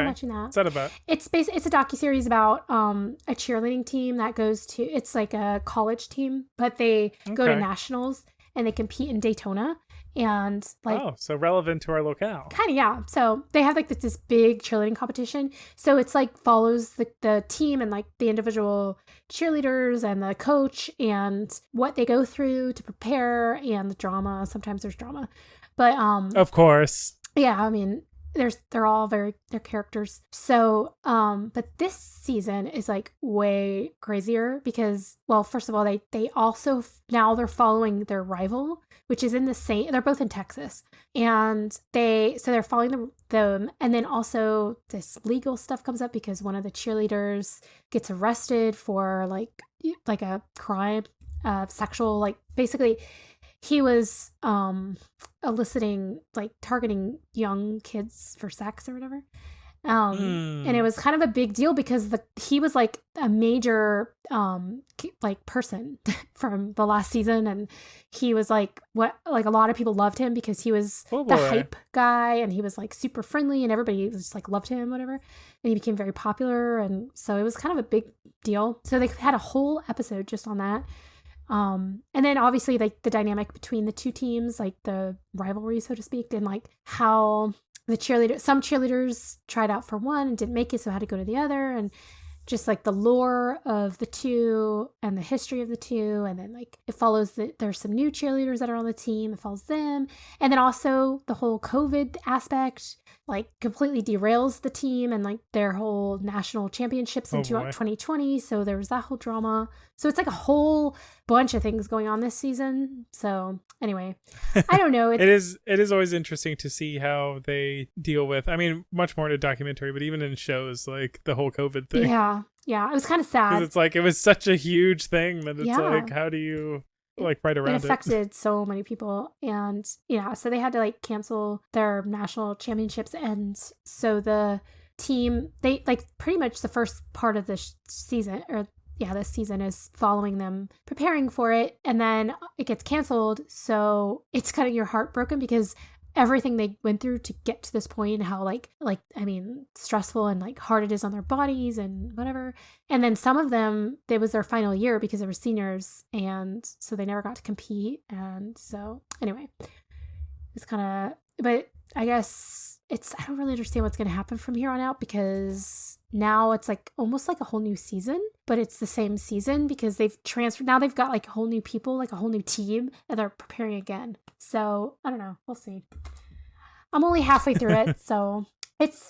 watching that. What's that about? It's a docuseries about a cheerleading team that goes to, it's like a college team, but they go to nationals and they compete in Daytona. And like, oh, so relevant to our locale. Kind of, yeah. So they have like this big cheerleading competition. So it's like follows the team and like the individual cheerleaders and the coach and what they go through to prepare and the drama. Sometimes there's drama, but of course, yeah. I mean, they're all they're characters. So but this season is like way crazier because, well, first of all, they also now they're following their rival, which is in the same, they're both in Texas, and they're following them, and then also this legal stuff comes up because one of the cheerleaders gets arrested for like a crime, sexual, like basically he was eliciting, like targeting young kids for sex or whatever. And it was kind of a big deal because he was like a major like person from the last season, and he was like a lot of people loved him because he was the hype guy, and he was like super friendly and everybody just like loved him, whatever. And he became very popular, and so it was kind of a big deal. So they had a whole episode just on that. And then obviously like the dynamic between the two teams, like the rivalry, so to speak, and like how some cheerleaders tried out for one and didn't make it, so had to go to the other, and just like the lore of the two and the history of the two. And then like it follows there's some new cheerleaders that are on the team, it follows them. And then also the whole COVID aspect like completely derails the team and like their whole national championships in 2020. So there was that whole drama. So it's like a whole bunch of things going on this season. So anyway, I don't know. It is always interesting to see how they deal with, I mean, much more in a documentary, but even in shows, like the whole COVID thing. Yeah. It was kind of sad. Because it's like, it was such a huge thing that it's like, how do you like right around it? It affected so many people. And yeah, so they had to like cancel their national championships. And so the team, they like pretty much the first part of this season, this season is following them preparing for it, and then it gets canceled. So it's kind of your heart broken because everything they went through to get to this point, and how like I mean stressful and like hard it is on their bodies and whatever. And then some of them, it was their final year because they were seniors, and so they never got to compete. And so anyway, it's kind of, but I guess I don't really understand what's going to happen from here on out, because now it's like almost like a whole new season, but it's the same season because they've transferred. Now they've got like whole new people, like a whole new team, and they're preparing again. So I don't know. We'll see. I'm only halfway through it, so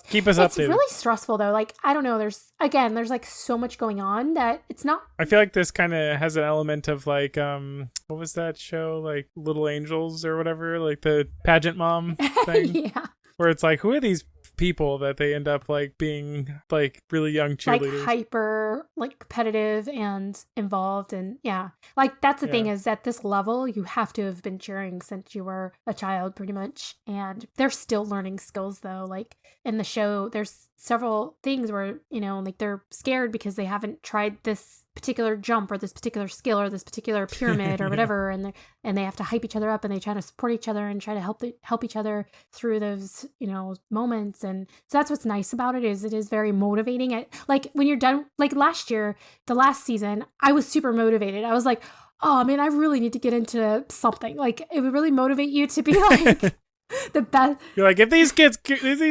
keep us updated. It's really stressful though. Like, I don't know. There's like so much going on that it's not. I feel like this kind of has an element of like, what was that show? Like Little Angels or whatever, like the pageant mom thing. Yeah. Where it's like, who are these people that they end up like being like really young cheerleaders, like hyper, like competitive and involved. And yeah, like that's the thing, is at this level you have to have been cheering since you were a child pretty much. And they're still learning skills though. Like in the show there's several things where, you know, like they're scared because they haven't tried this particular jump or this particular skill or this particular pyramid or whatever, and they have to hype each other up, and they try to support each other and try to help each other through those, you know, moments. And so that's what's nice about it is very motivating. Like when you're done, like last year, the last season, I was super motivated. I was like, oh man, I really need to get into something. Like it would really motivate you to be like the best. You're like, if these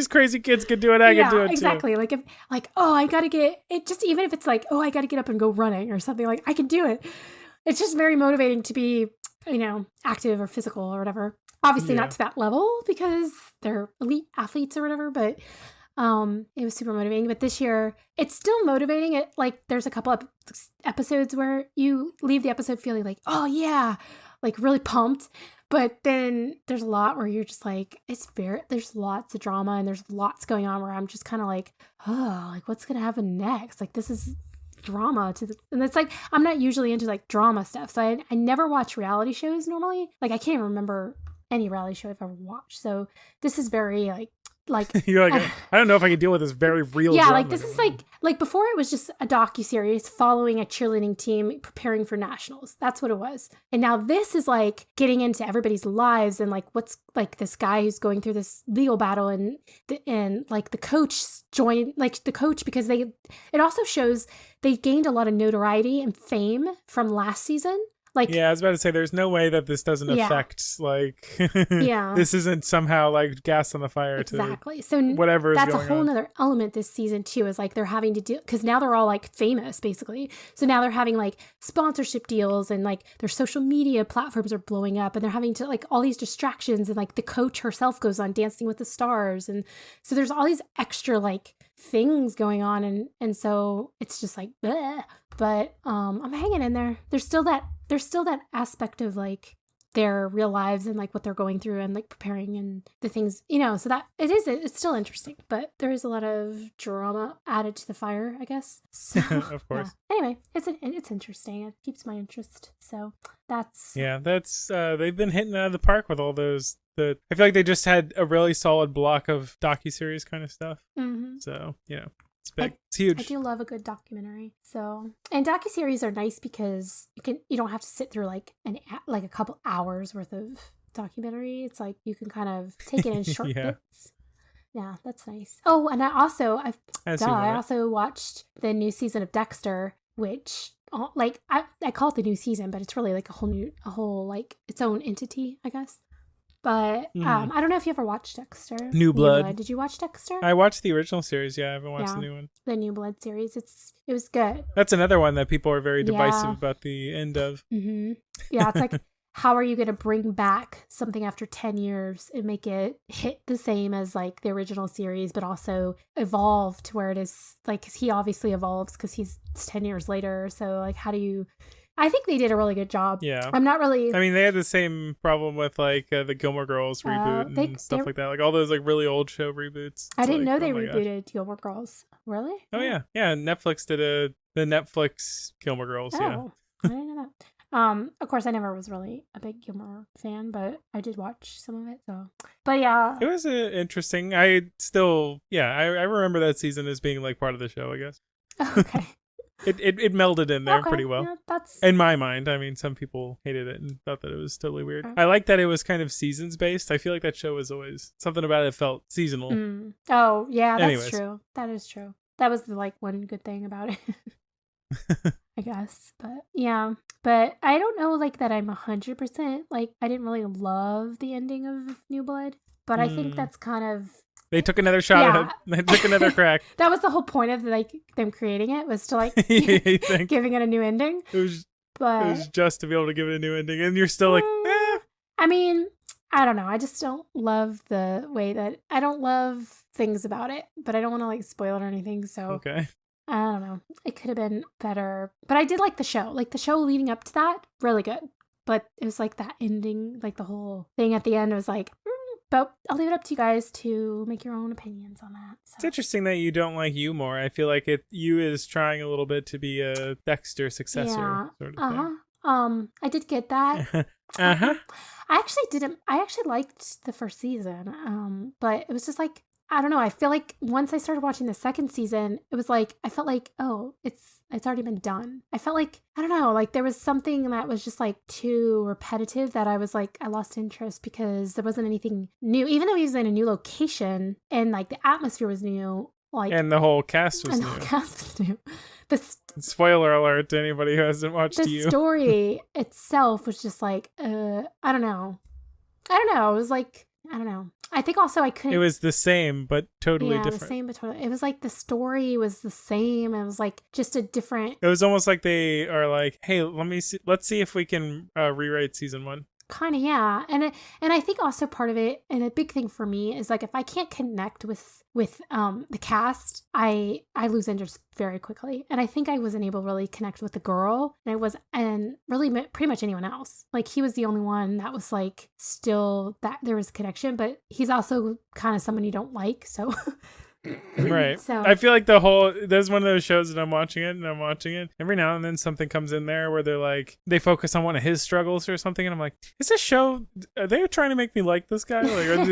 crazy kids can do it, I can do it exactly. too. Like if I gotta get it, just even if it's like, I gotta get up and go running or something, like I can do it. It's just very motivating to be, you know, active or physical or whatever. Obviously not to that level because they're elite athletes or whatever, but it was super motivating. But this year it's still motivating. There's a couple of episodes where you leave the episode feeling like, oh yeah, like really pumped. But then there's a lot where you're just like, there's lots of drama and there's lots going on where I'm just kind of like, oh, like what's going to happen next? Like this is drama to the, and it's like, I'm not usually into like drama stuff. So I never watch reality shows normally. Like I can't even remember any reality show I've ever watched. So this is very like you're like, I don't know if I can deal with this very real yeah, drama. like this is like before it was just a docuseries following a cheerleading team preparing for nationals. That's what it was. And now this is like getting into everybody's lives and like what's like this guy who's going through this legal battle and like the coach joined, like the coach, because it also shows they gained a lot of notoriety and fame from last season. Like, yeah, I was about to say, there's no way that this doesn't affect, like, this isn't somehow like gas on the fire exactly. to so whatever is that's going a whole on. nother element this season too, is like they're having to do, because now they're all like famous basically. So now they're having like sponsorship deals and like their social media platforms are blowing up and they're having to like all these distractions, and like the coach herself goes on Dancing with the Stars. And so there's all these extra like things going on. And so it's just like, bleh. But I'm hanging in there. There's still that aspect of like their real lives and like what they're going through and like preparing and the things, so that it's still interesting, but there is a lot of drama added to the fire, I guess. So, of course. Yeah. Anyway, it's interesting. It keeps my interest. So that's they've been hitting out of the park with all those. I feel like they just had a really solid block of docuseries kind of stuff. Mm-hmm. So, it's big. It's huge. I do love a good documentary. So, and docuseries are nice because you don't have to sit through like a couple hours worth of documentary. It's like you can kind of take it in short bits. Yeah, that's nice. Oh, and I also watched the new season of Dexter, which like I call it the new season, but it's really like a whole like its own entity, I guess. But I don't know if you ever watched Dexter. New Blood. Did you watch Dexter? I watched the original series. Yeah, I haven't watched the new one. The New Blood series. It was good. That's another one that people are very divisive about the end of. Mm-hmm. Yeah, it's like, how are you going to bring back something after 10 years and make it hit the same as like the original series, but also evolve to where it is like, 'cause he obviously evolves because it's 10 years later. So like, how do you... I think they did a really good job. Yeah. I'm not really... I mean, they had the same problem with like the Gilmore Girls reboot and stuff like that. Like all those like really old show reboots. I didn't know they rebooted Gilmore Girls. Really? Oh yeah. Yeah, Netflix did the Netflix Gilmore Girls, I didn't know that. Of course I never was really a big Gilmore fan, but I did watch some of it, so. But yeah. It was interesting. I remember that season as being like part of the show, I guess. Okay. It melded in there pretty well. Yeah, that's... In my mind. I mean, some people hated it and thought that it was totally weird. I like that it was kind of seasons based. I feel like that show was always something about it felt seasonal. Oh, yeah, that's true. That is true. That was the like one good thing about it. I guess. But yeah. But I don't know like that I'm 100% like I didn't really love the ending of New Blood, but I think that's kind of... They took another shot at it. They took another crack. That was the whole point of like them creating it, was to like giving it a new ending. It was just to be able to give it a new ending, and you're still like, eh. I mean, I don't know. I just don't love the way that... I don't love things about it, but I don't want to like spoil it or anything. So okay. I don't know. It could have been better, but I did like the show. Like the show leading up to that, really good. But it was like that ending, like the whole thing at the end was like. But I'll leave it up to you guys to make your own opinions on that. So. It's interesting that you don't like You more. I feel like You is trying a little bit to be a Dexter successor sort of thing. I did get that. I actually liked the first season. But it was just like, I don't know. I feel like once I started watching the second season, it was like, I felt like, oh, it's already been done. I felt like, I don't know, like there was something that was just like too repetitive that I was like, I lost interest because there wasn't anything new. Even though he was in a new location and like the atmosphere was new. Like, and the whole cast was new. The whole cast was new. Spoiler alert to anybody who hasn't watched You. The story itself was just like, I don't know. It was like, I don't know. I think also I couldn't... It was the same, but totally different. Yeah, the same, but totally... It was like the story was the same. It was like just a different... It was almost like they are like, hey, let's see if we can rewrite season 1. Kind of, yeah. And I think also part of it, and a big thing for me, is like if I can't connect with the cast, I lose interest very quickly. And I think I wasn't able to really connect with the girl, and really pretty much anyone else. Like he was the only one that was like still that there was a connection, but he's also kind of someone you don't like. So Right. So I feel like there's one of those shows that I'm watching it. Every now and then something comes in there where they focus on one of his struggles or something. And I'm like, is this show, are they trying to make me like this guy? Like, are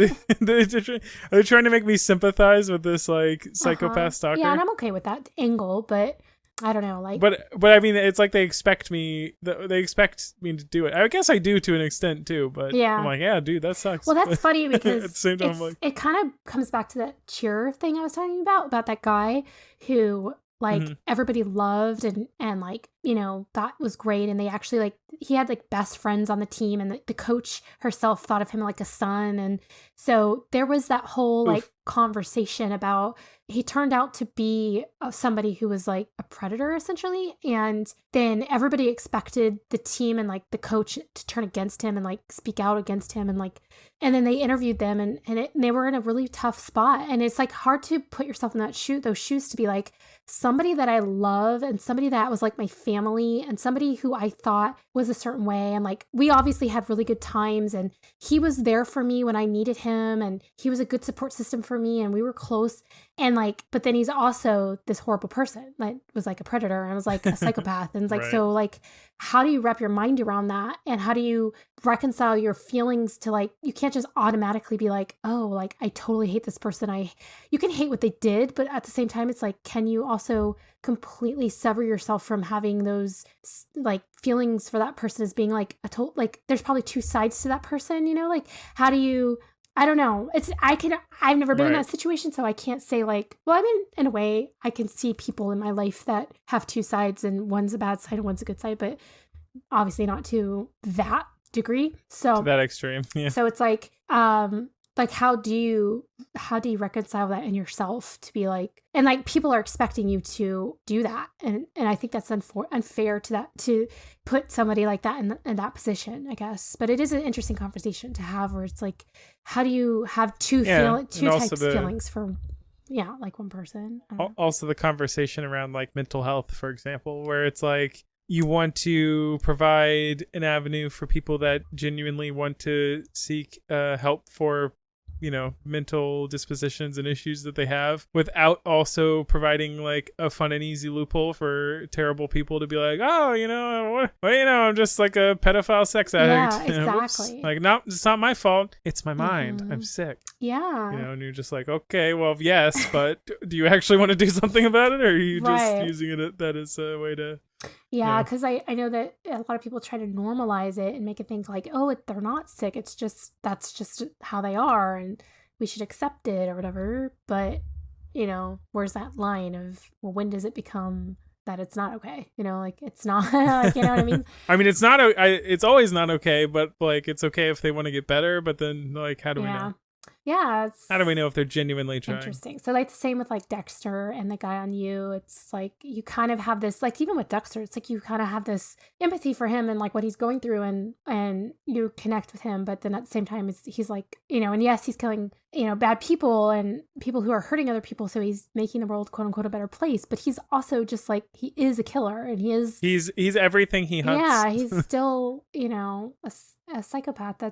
they trying to make me sympathize with this like psychopath stalker? Yeah, and I'm okay with that angle, but I don't know, like. But I mean, it's like they expect me to do it. I guess I do to an extent too. But yeah. I'm like, yeah, dude, that sucks. Well, that's funny because at the same time, it kind of comes back to that cheer thing I was talking about that guy who like everybody loved and like, you know, that was great. And they actually like, he had like best friends on the team, and the coach herself thought of him like a son. And so there was that whole like conversation about, he turned out to be somebody who was like a predator essentially. And then everybody expected the team and like the coach to turn against him and like speak out against him. And like, and then they interviewed them and they were in a really tough spot. And it's like hard to put yourself in those shoes to be like somebody that I love and somebody that was like my family and somebody who I thought was a certain way. And like, we obviously had really good times and he was there for me when I needed him and he was a good support system for me and we were close. And like, but then he's also this horrible person that was like a predator and was like a psychopath. And it's like, so like, how do you wrap your mind around that? And how do you reconcile your feelings to like, you can't just automatically be like, oh, like I totally hate this person. You can hate what they did, but at the same time, it's like, can you also completely sever yourself from having those like feelings for that person as being like like there's probably two sides to that person, you know, like how do you, I don't know. I've never been in that situation, so I can't say like, well, I mean, in a way, I can see people in my life that have two sides and one's a bad side and one's a good side, but obviously not to that degree. So to that extreme. Yeah. So it's like how do you reconcile that in yourself to be like, and like people are expecting you to do that. And I think that's unfair to put somebody like that in that position, I guess. But it is an interesting conversation to have where it's like, how do you have two types of feelings for, like one person? Also the conversation around like mental health, for example, where it's like, you want to provide an avenue for people that genuinely want to seek help for, you know, mental dispositions and issues that they have, without also providing like a fun and easy loophole for terrible people to be like, oh, I'm just like a pedophile sex addict. Yeah, exactly. Like, no, it's not my fault. It's my mind. I'm sick. Yeah. You know, and you're just like, okay, well, yes, but do you actually want to do something about it, or are you just using it that as a way to... Yeah, because I know that a lot of people try to normalize it and make it think like, oh, they're not sick. That's just how they are and we should accept it or whatever. But, you know, where's that line of, well, when does it become that it's not okay? You know, like it's not, like, you know what I mean? I mean, it's always not okay, but like it's okay if they want to get better. But then like, how do we know? Yeah. How do we know if they're genuinely trying? Interesting. So like the same with like Dexter and the guy on You. It's like you kind of have this, like even with Dexter, it's like you kind of have this empathy for him and like what he's going through and you connect with him. But then at the same time, he's like, you know, and yes, he's killing, you know, bad people and people who are hurting other people. So he's making the world, quote unquote, a better place. But he's also just like, he is a killer and he's everything he hunts. Yeah, he's still, you know, a psychopath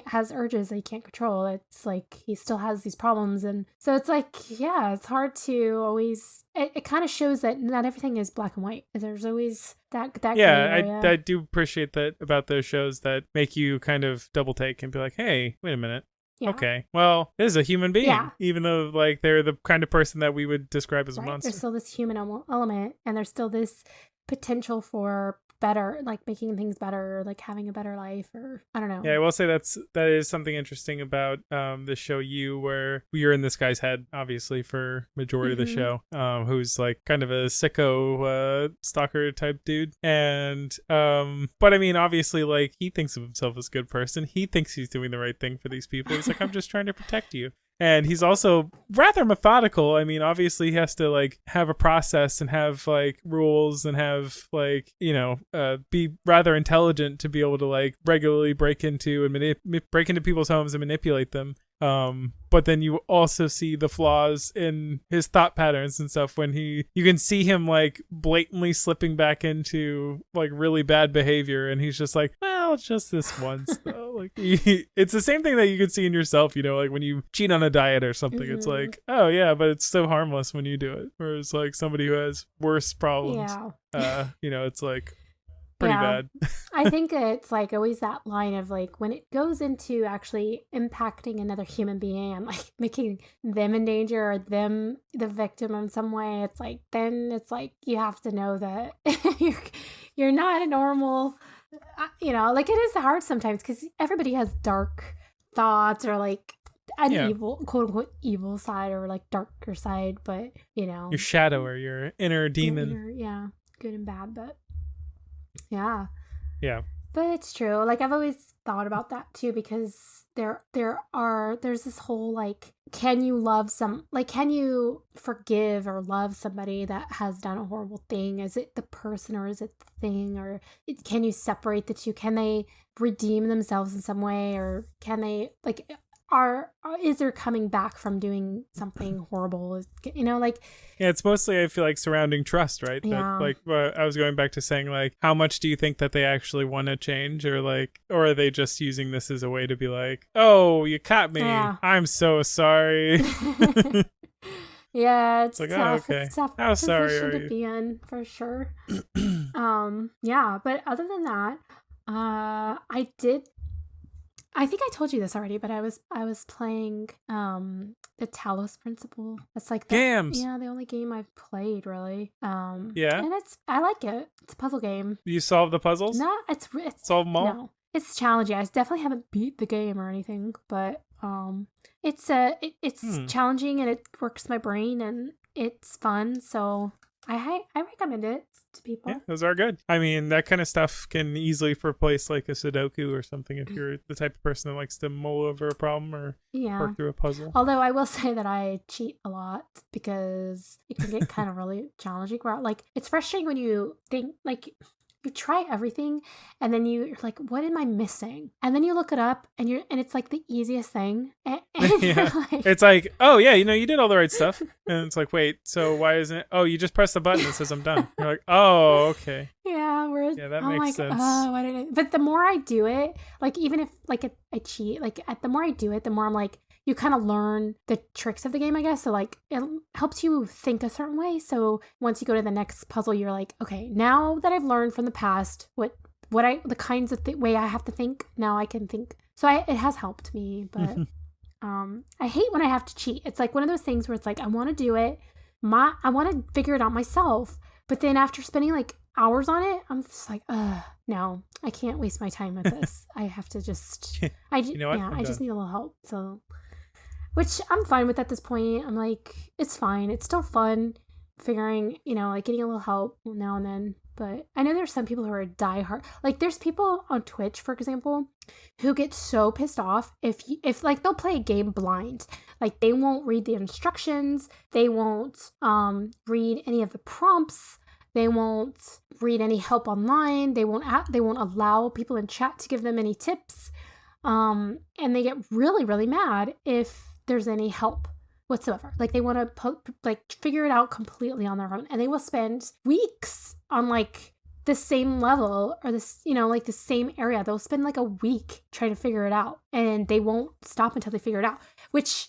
has urges that he can't control. It's like he still has these problems, and so it's like, yeah, it's hard to always. It kind of shows that not everything is black and white. There's always that. Yeah, I do appreciate that about those shows that make you kind of double take and be like, hey, wait a minute. Yeah. Okay, well, this is a human being, even though like they're the kind of person that we would describe as a monster. There's still this human element, and there's still this potential for better, like making things better, or like having a better life, or I don't know. Yeah, I will say that is something interesting about the show You, where you're in this guy's head, obviously, for majority of the show, who's like kind of a sicko stalker type dude, and but I mean, obviously, like he thinks of himself as a good person. He thinks he's doing the right thing for these people. He's like, I'm just trying to protect you. And he's also rather methodical. I mean, obviously he has to like have a process and have like rules and have like, you know, be rather intelligent to be able to like regularly break into people's homes and manipulate them. But then you also see the flaws in his thought patterns and stuff when you can see him like blatantly slipping back into like really bad behavior, and he's just like, well, just this once though. Like it's the same thing that you could see in yourself, you know, like when you cheat on a diet or something. It's like, oh yeah, but it's so harmless when you do it. Whereas like somebody who has worse problems, you know, it's like pretty bad. I think it's like always that line of like when it goes into actually impacting another human being and like making them in danger or them the victim in some way, it's like then it's like you have to know that you're not a normal, you know, like it is hard sometimes because everybody has dark thoughts or like an evil, quote unquote, evil side or like darker side, but you know, your shadow or your inner demon. Good and bad, but yeah. But it's true. Like I've always thought about that too because there's this whole like, can you forgive or love somebody that has done a horrible thing? Is it the person or is it the thing? Or can you separate the two? Can they redeem themselves in some way? Or can they like is there coming back from doing something horrible? You know, like it's mostly I feel like surrounding trust, right? Yeah. That, like I was going back to saying like how much do you think that they actually want to change, or are they just using this as a way to be like, oh, you caught me, I'm so sorry. Yeah, it's like, tough. oh, okay. It's tough how sorry position are to you? be in for sure. Yeah, but other than that, I think I told you this already, but I was playing the Talos Principle. It's like games. Yeah, the only game I've played really. And I like it. It's a puzzle game. You solve the puzzles? No, it's solve them all? No, it's challenging. I definitely haven't beat the game or anything, but it's challenging and it works my brain and it's fun. So I recommend it to people. Yeah, those are good. I mean, that kind of stuff can easily replace like a Sudoku or something if you're the type of person that likes to mull over a problem or work through a puzzle. Although I will say that I cheat a lot because it can get kind of really challenging. Like it's frustrating when you think like you try everything and then you're like, what am I missing? And then you look it up and it's like the easiest thing. And like, it's like, oh yeah, you know, you did all the right stuff. And it's like, wait, so why isn't it? Oh, you just press the button that says I'm done. You're like, oh, okay. Yeah, that makes sense. Oh, why did I? But the more I do it, like even if like I cheat, like the more I do it, the more I'm like, you kind of learn the tricks of the game, I guess. So like it helps you think a certain way. So once you go to the next puzzle, you're like, okay, now that I've learned from the past the kinds of way I have to think, now I can think. So it has helped me, but I hate when I have to cheat. It's like one of those things where it's like I want to do it, I want to figure it out myself, but then after spending like hours on it, I'm just like, no, I can't waste my time with this. I have to just I just need a little help. So which I'm fine with at this point. I'm like, it's fine. It's still fun figuring, you know, like getting a little help now and then. But I know there's some people who are diehard. Like there's people on Twitch, for example, who get so pissed off if like they'll play a game blind. Like they won't read the instructions. They won't read any of the prompts. They won't read any help online. They won't allow people in chat to give them any tips. And they get really, really mad if there's any help whatsoever. Like they want to figure it out completely on their own, and they will spend weeks on like the same level or this, you know, like the same area. They'll spend like a week trying to figure it out, and they won't stop until they figure it out. Which,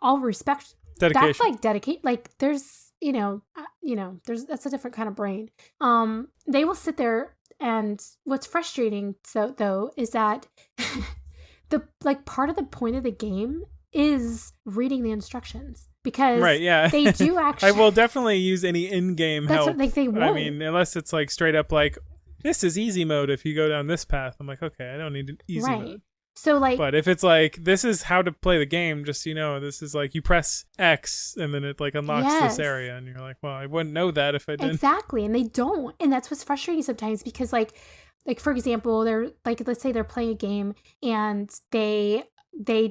all respect, dedication. That's like dedicate. Like there's, that's a different kind of brain. They will sit there, and what's frustrating though is that the like part of the point of the game is reading the instructions, because they do actually. I will definitely use any in-game help. What, like they won't. I mean, unless it's like straight up like, this is easy mode if you go down this path. I'm like, okay, I don't need an easy mode. So like, but if it's like, this is how to play the game, just, you know, this is like you press X and then it like unlocks this area, and you're like, well, I wouldn't know that if I didn't. Exactly, and they don't, and that's what's frustrating sometimes, because like for example, they're like, let's say they're playing a game and they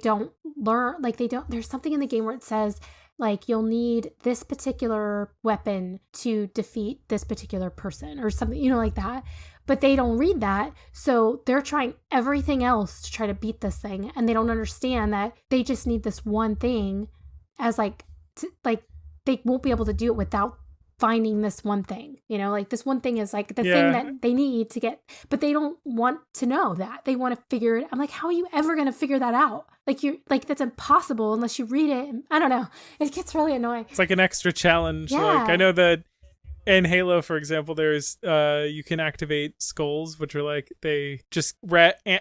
don't learn, like there's something in the game where it says like you'll need this particular weapon to defeat this particular person or something, you know, like that. But they don't read that, so they're trying everything else to try to beat this thing, and they don't understand that they just need this one thing, as like they won't be able to do it without finding this one thing, like this one thing is like the thing Yeah. that they need to get, but they don't want to know that. They want to figure it. I'm like, how are you ever going to figure that out? Like that's impossible unless you read it. I don't know. It gets really annoying. It's like an extra challenge. Yeah. Like I know that in Halo, for example, there's you can activate skulls, which are like they just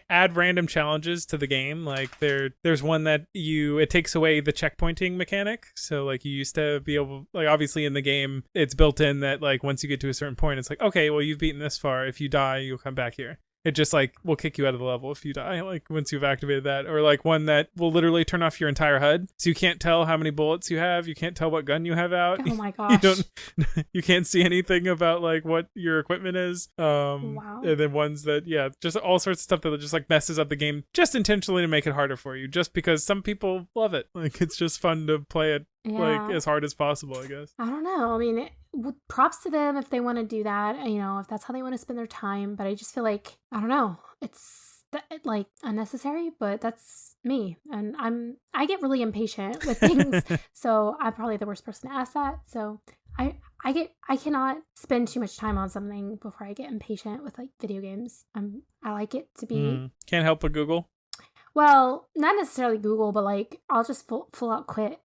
add random challenges to the game. Like there's one that it takes away the checkpointing mechanic. So like you used to be able, like obviously in the game it's built in that like once you get to a certain point, it's like, okay, well you've beaten this far. If you die, you'll come back here. It just like will kick you out of the level if you die, like once you've activated that. Or like one that will literally turn off your entire HUD, so you can't tell how many bullets you have, you can't tell what gun you have out. Oh my gosh. You can't see anything about like what your equipment is. Wow. And then ones that just all sorts of stuff that just like messes up the game just intentionally to make it harder for you, just because some people love it. Like it's just fun to play it like as hard as possible, I guess. I don't know. I mean, props to them if they want to do that, if that's how they want to spend their time. But I just feel like, I don't know, it's like unnecessary, but that's me. And I get really impatient with things. So I'm probably the worst person to ask that. So I cannot spend too much time on something before I get impatient with like video games. I like it to be. Can't help but Google. Well, not necessarily Google, but like I'll just full out quit.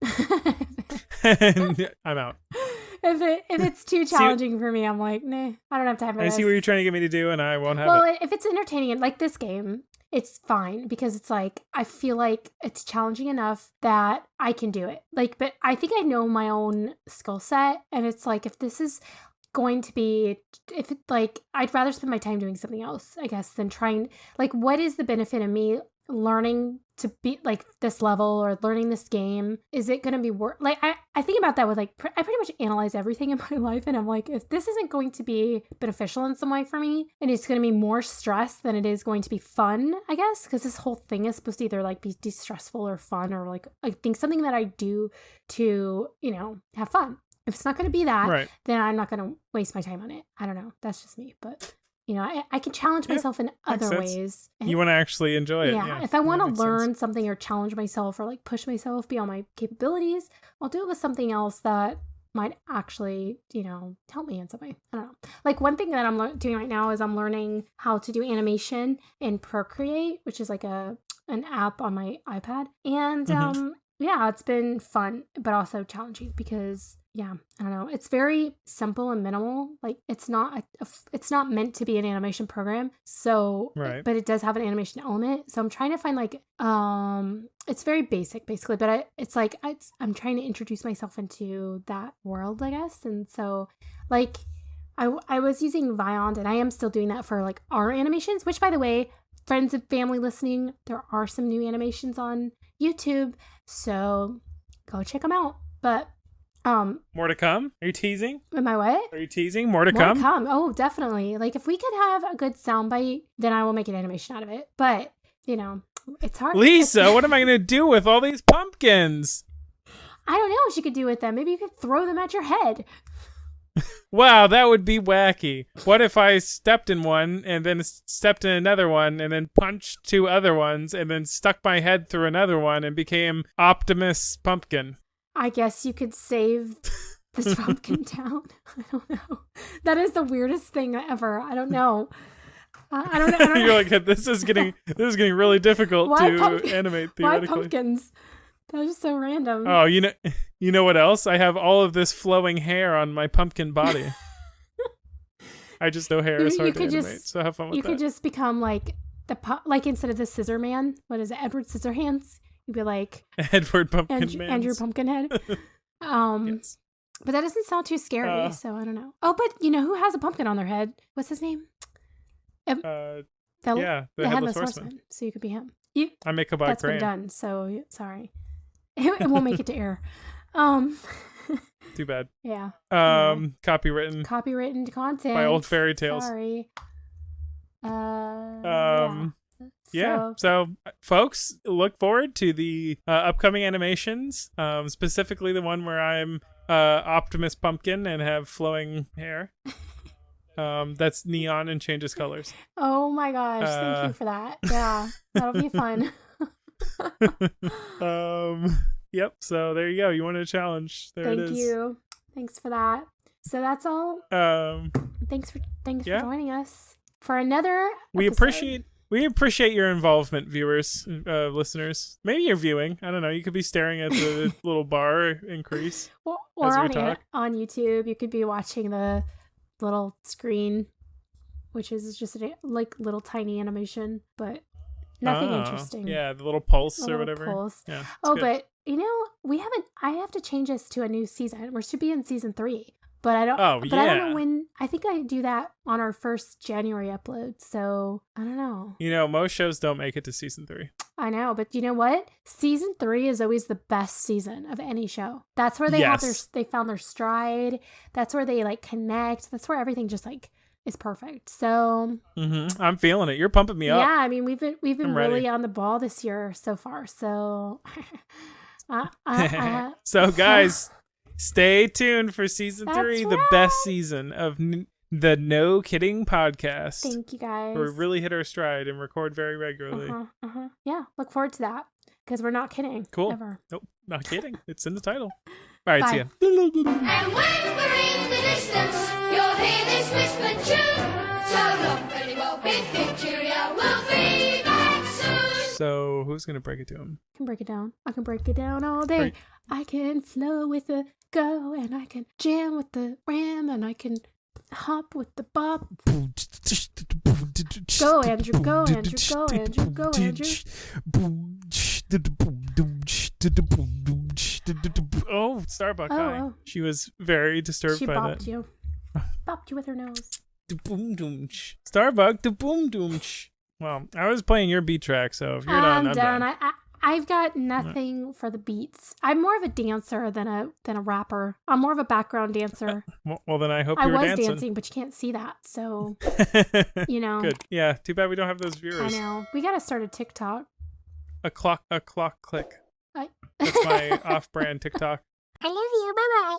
I'm out. If it's too challenging for me, I'm like, nah, I don't have time for this. I see what you're trying to get me to do, and I won't have it. Well, if it's entertaining, like this game, it's fine because it's like I feel like it's challenging enough that I can do it. Like, but I think I know my own skill set, and it's like if this is going to be, if it, like I'd rather spend my time doing something else, I guess, than trying. Like, what is the benefit of me learning to be like this level or learning this game? Is it going to be worth, like I think about that with like I pretty much analyze everything in my life, and I'm like, if this isn't going to be beneficial in some way for me, and it's going to be more stress than it is going to be fun, I guess, because this whole thing is supposed to either like be stressful or fun, or like I think something that I do to have fun. If it's not going to be that, right, then I'm not going to waste my time on it. I don't know, that's just me. But I can challenge myself in other ways. You want to actually enjoy it. Yeah. If I want to learn something or challenge myself or like push myself beyond my capabilities, I'll do it with something else that might actually, help me in some way. I don't know. Like one thing that I'm doing right now is I'm learning how to do animation in Procreate, which is like an app on my iPad. And it's been fun, but also challenging because I don't know. It's very simple and minimal. Like it's not meant to be an animation program. So, right. But it does have an animation element. So I'm trying to find like, it's very basic basically, but I'm trying to introduce myself into that world, I guess. And so like I was using Vyond, and I am still doing that for like our animations, which by the way, friends and family listening, there are some new animations on YouTube. So go check them out. But more to come? Are you teasing? Am I what? Are you teasing? More to come? Oh, definitely. Like if we could have a good soundbite, then I will make an animation out of it. But, it's hard. Lisa, what am I going to do with all these pumpkins? I don't know what you could do with them. Maybe you could throw them at your head. Wow, that would be wacky. What if I stepped in one and then stepped in another one and then punched two other ones and then stuck my head through another one and became Optimus Pumpkin? I guess you could save this pumpkin town. I don't know. That is the weirdest thing ever. I don't know. I don't know. You're like, this is getting really difficult to animate theoretically. Why pumpkins? That was just so random. Oh, you know what else? I have all of this flowing hair on my pumpkin body. I just know hair is hard to animate, so have fun with that. You could just become like like instead of the Scissor Man, what is it, Edward Scissorhands? You'd be like Edward Pumpkin Man. Andrew Pumpkinhead. Yes. But that doesn't sound too scary, so I don't know. Oh, but who has a pumpkin on their head? What's his name? The Headless Horseman. So you could be him. I make a That's been done, so sorry. It won't make it to air. Too bad. Yeah. Copywritten content by Old Fairy Tales. Sorry. So folks, look forward to the upcoming animations, specifically the one where I'm Optimus Pumpkin and have flowing hair. That's neon and changes colors. Oh my gosh, thank you for that. Yeah, that'll be fun. Yep, so there you go. You wanted a challenge. There it is. Thank you. Thanks for that. So that's all. Thanks for joining us for another We episode. appreciate your involvement, viewers, listeners. Maybe you're viewing. I don't know. You could be staring at the little bar increase. Or as we talk. on YouTube, you could be watching the little screen, which is just a little tiny animation, but nothing interesting. Yeah, the little pulse or whatever. Pulse. Yeah, good. But I have to change us to a new season. We're to be in season 3. But I don't. But I don't know when. I think I do that on our first January upload. So I don't know. Most shows don't make it to season 3. I know, but you know what? Season 3 is always the best season of any show. That's where they they found their stride. That's where they connect. That's where everything just is perfect. So I'm feeling it. You're pumping me up. Yeah, I mean we've been really on the ball this year so far. So. So guys. Stay tuned for season 3, the best season of the No Kidding podcast. Thank you, guys. We really hit our stride and record very regularly. Yeah, look forward to that because we're not kidding. Cool. Ever. Nope, not kidding. It's in the title. All right, Bye. see ya. And when we're in the distance, you'll hear this whispered tune. So long, very well, big cheerio. We'll be back soon. So who's gonna break it to him? I can break it down. I can break it down all day. Break. I can flow with the go, and I can jam with the ram, and I can hop with the bop. Go, Andrew, go, Andrew, go, Andrew, go, Andrew. Oh, Starbuck. Hi. Oh. She was very disturbed She by bopped that. you. Bopped you with her nose. Starbuck, the boom doom. Well, I was playing your beat track, so if you're done, I'm done. I've got nothing for the beats. I'm more of a dancer than a rapper. I'm more of a background dancer. Well, then I hope I you were was dancing. dancing, but you can't see that, so Good. Yeah. Too bad we don't have those I viewers. know. We gotta start a TikTok. A clock click. That's my off-brand TikTok. I love you. Bye bye.